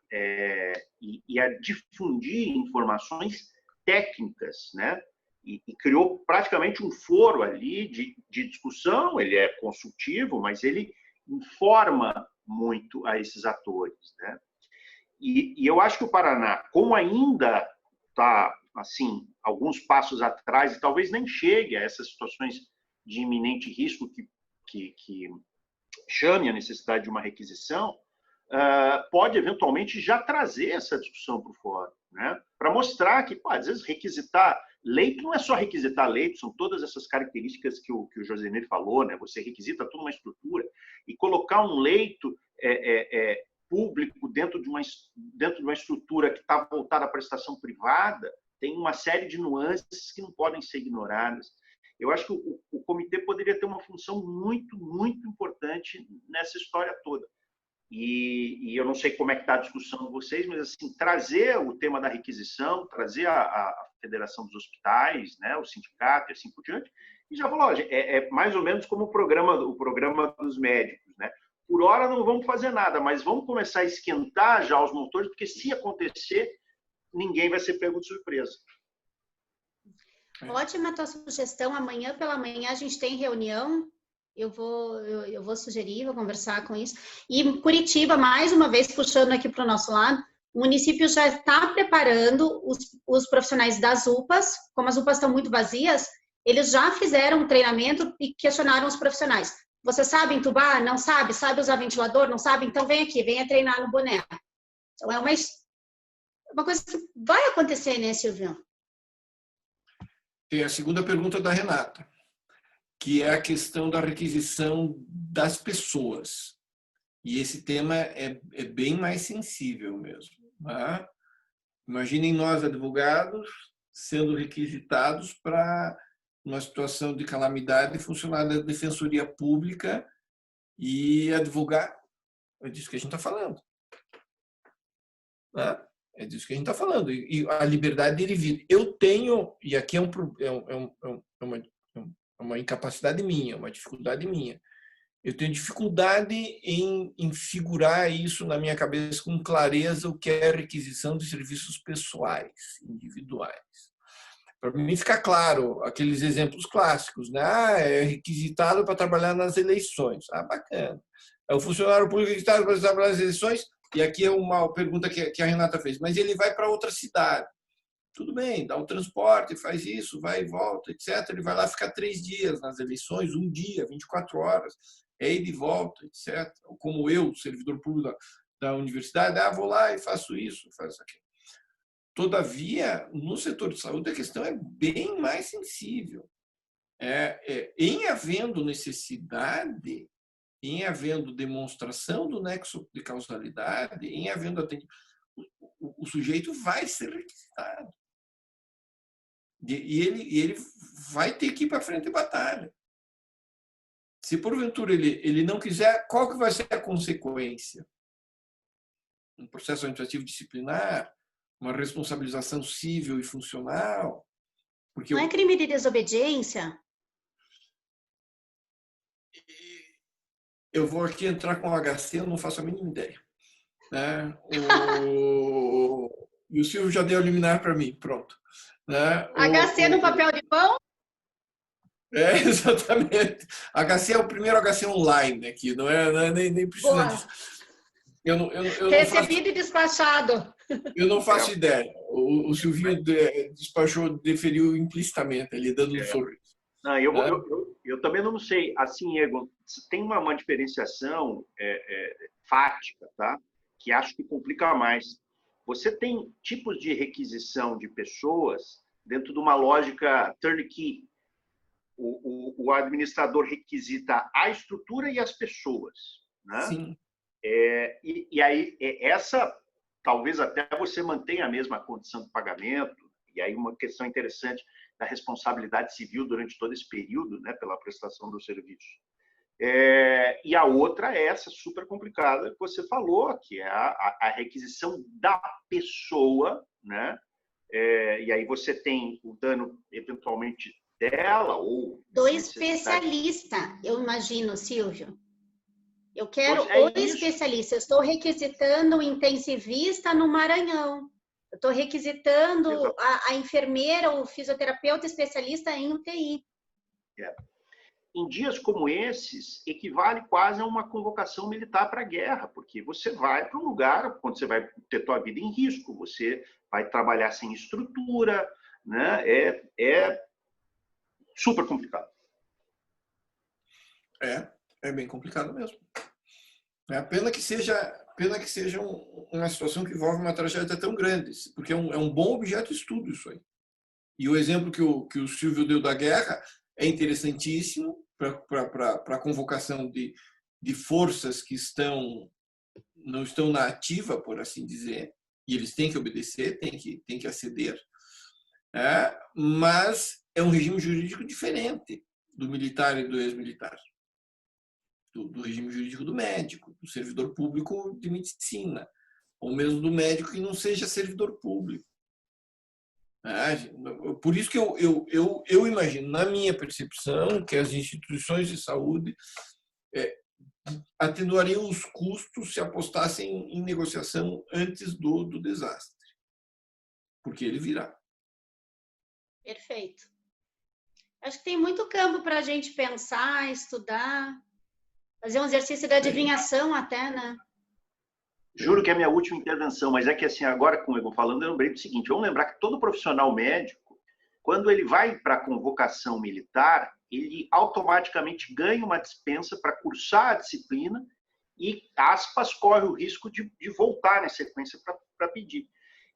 e a difundir informações técnicas, né, e criou praticamente um foro ali de discussão. Ele é consultivo, mas ele informa muito a esses atores, né? E eu acho que o Paraná, como ainda está assim alguns passos atrás e talvez nem chegue a essas situações de iminente risco que chame a necessidade de uma requisição, pode eventualmente já trazer essa discussão para o fórum, né? Para mostrar que, às vezes, requisitar Leito não é só requisitar leito, são todas essas características que o Josenir falou, né? Você requisita toda uma estrutura e colocar um leito público dentro de uma estrutura que está voltada à prestação privada tem uma série de nuances que não podem ser ignoradas. Eu acho que o comitê poderia ter uma função muito, muito importante nessa história toda. E eu não sei como é que está a discussão de vocês, mas assim, trazer o tema da requisição, trazer a Federação dos Hospitais, né, o sindicato e assim por diante, e já falou, é mais ou menos como o programa dos médicos, né? Por hora não vamos fazer nada, mas vamos começar a esquentar já os motores, porque se acontecer, ninguém vai ser pego de surpresa. Ótima a tua sugestão. Amanhã pela manhã a gente tem reunião. Eu vou sugerir, vou conversar com isso. E Curitiba, mais uma vez, puxando aqui para o nosso lado, o município já está preparando os profissionais das UPAs. Como as UPAs estão muito vazias, eles já fizeram um treinamento e questionaram os profissionais. Você sabe entubar? Não sabe? Sabe usar ventilador? Não sabe? Então vem aqui, venha treinar no boné. Então é uma coisa que vai acontecer, né, Silvio? Tem a segunda pergunta da Renata, que é a questão da requisição das pessoas. E esse tema é bem mais sensível mesmo. Né? Imaginem nós, advogados, sendo requisitados para uma situação de calamidade funcionar da Defensoria Pública e advogar. É disso que a gente está falando. Né? É disso que a gente está falando. E a liberdade de ir e vir. Eu tenho, e aqui é uma incapacidade minha, uma dificuldade minha. Eu tenho dificuldade em figurar isso na minha cabeça com clareza, o que é requisição de serviços pessoais, individuais. Para mim ficar claro, aqueles exemplos clássicos, né? É requisitado para trabalhar nas eleições. Bacana. É o funcionário público requisitado para trabalhar nas eleições. E aqui é uma pergunta que a Renata fez. Mas ele vai para outra cidade. Tudo bem, dá o transporte, faz isso, vai e volta, etc. Ele vai lá ficar 3 dias nas eleições, 1 dia, 24 horas, é ir e volta, etc. Como eu, servidor público da universidade, vou lá e faço isso, faço aquilo. Todavia, no setor de saúde, a questão é bem mais sensível. Em havendo necessidade, em havendo demonstração do nexo de causalidade, em havendo atendimento, o sujeito vai ser requisitado. E ele vai ter que ir para frente de batalha. Se porventura ele não quiser, qual que vai ser a consequência? Um processo administrativo disciplinar, uma responsabilização civil e funcional. Porque não é crime de desobediência? Eu vou aqui entrar com o HC, eu não faço a mínima ideia. Né? E o Silvio já deu a liminar para mim, pronto. Né? HC no papel de pão? Exatamente. HC é o primeiro HC online aqui, não é nem precisa disso. Eu Recebido e despachado. Eu não faço ideia. O Silvinho deferiu implicitamente, ali, dando um sorriso. Não, eu também não sei. Assim, Egon, tem uma diferenciação fática, tá? Que acho que complica mais. Você tem tipos de requisição de pessoas dentro de uma lógica turnkey. O administrador requisita a estrutura e as pessoas. Né? Sim. E aí, essa, talvez até você mantenha a mesma condição de pagamento, e aí uma questão interessante da responsabilidade civil durante todo esse período, né, pela prestação do serviço. E a outra é essa super complicada que você falou, que é a requisição da pessoa, né? E aí você tem o dano, eventualmente, dela ou... Do especialista, eu imagino, Silvio. Eu quero o especialista. Eu estou requisitando o intensivista no Maranhão. Eu estou requisitando a enfermeira ou fisioterapeuta especialista em UTI. Em dias como esses, equivale quase a uma convocação militar para a guerra, porque você vai para um lugar onde você vai ter sua vida em risco, você vai trabalhar sem estrutura, né? É super complicado. É bem complicado mesmo. É pena que seja uma situação que envolve uma tragédia tão grande, porque é um bom objeto de estudo isso aí. E o exemplo que o Silvio deu da guerra é interessantíssimo para a convocação de forças que não estão na ativa, por assim dizer, e eles têm que obedecer, têm que aceder, mas é um regime jurídico diferente do militar e do ex-militar, do regime jurídico do médico, do servidor público de medicina, ou mesmo do médico que não seja servidor público. Por isso que eu imagino, na minha percepção, que as instituições de saúde atenuariam os custos se apostassem em negociação antes do desastre, porque ele virá. Perfeito. Acho que tem muito campo para a gente pensar, estudar, fazer um exercício de adivinhação até, né? Juro que é a minha última intervenção, mas é que assim, agora, como eu vou falando, eu lembrei do seguinte, vamos lembrar que todo profissional médico, quando ele vai para a convocação militar, ele automaticamente ganha uma dispensa para cursar a disciplina e, aspas, corre o risco de voltar na sequência para pedir.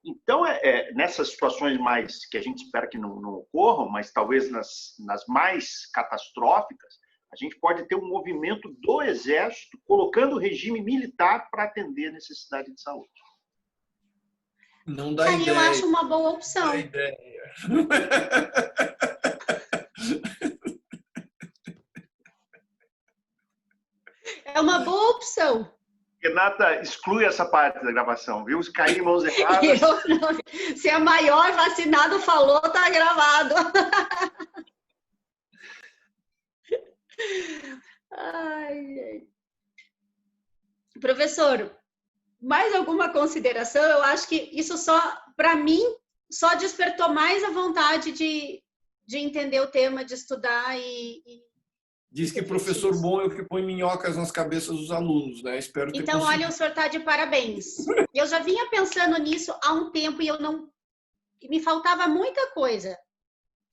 Então, nessas situações mais que a gente espera que não ocorram, mas talvez nas mais catastróficas, a gente pode ter um movimento do Exército colocando o regime militar para atender a necessidade de saúde. Não dá ideia. Eu acho uma boa opção. Não dá ideia. É uma boa opção. Renata, exclui essa parte da gravação, viu? Se cair em mãos erradas... Se a maior vacinado falou, tá gravado. Ai. Professor, mais alguma consideração? Eu acho que isso para mim, só despertou mais a vontade de entender o tema, de estudar Diz que professor bom é o que põe minhocas nas cabeças dos alunos, né? Espero ter Então, olha, o senhor está de parabéns. Eu já vinha pensando nisso há um tempo e me faltava muita coisa.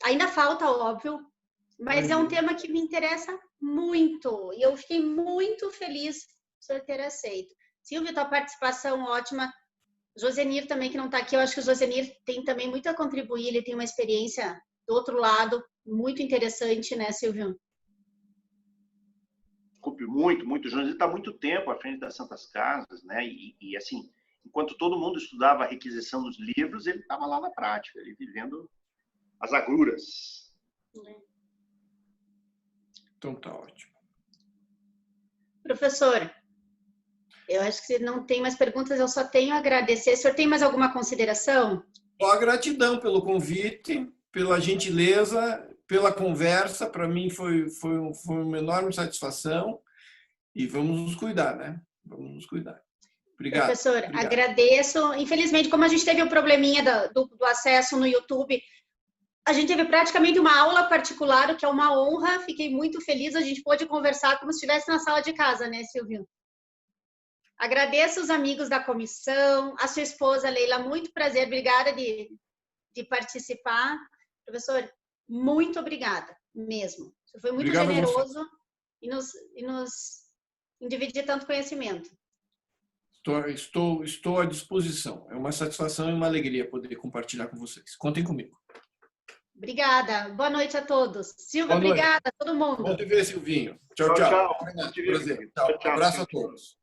Ainda falta, óbvio, mas é um tema que me interessa muito. E eu fiquei muito feliz por o senhor ter aceito. Silvio, tua participação ótima. Josenir também, que não está aqui. Eu acho que o Josenir tem também muito a contribuir. Ele tem uma experiência do outro lado muito interessante, né, Silvio? Muito. O Josenir está há muito tempo à frente das Santas Casas, né? E assim, enquanto todo mundo estudava a requisição dos livros, ele estava lá na prática, ele vivendo as agruras. Então tá ótimo. Professor, eu acho que não tem mais perguntas, eu só tenho a agradecer. O senhor tem mais alguma consideração? Só a gratidão pelo convite, pela gentileza, pela conversa. Para mim foi uma enorme satisfação. E vamos nos cuidar, né? Vamos nos cuidar. Obrigado. Professor, obrigado. Agradeço. Infelizmente, como a gente teve o probleminha do acesso no YouTube, a gente teve praticamente uma aula particular, o que é uma honra. Fiquei muito feliz. A gente pôde conversar como se estivesse na sala de casa, né, Silvio? Agradeço os amigos da comissão, a sua esposa, Leila, muito prazer. Obrigada de participar. Professor, muito obrigada mesmo. Você foi muito Obrigado generoso em dividir tanto conhecimento. Estou à disposição. É uma satisfação e uma alegria poder compartilhar com vocês. Contem comigo. Obrigada. Boa noite a todos. Silvia, obrigada a todo mundo. Bom te ver, Silvinho. Tchau. Tchau. Prazer. Tchau. Abraço a todos.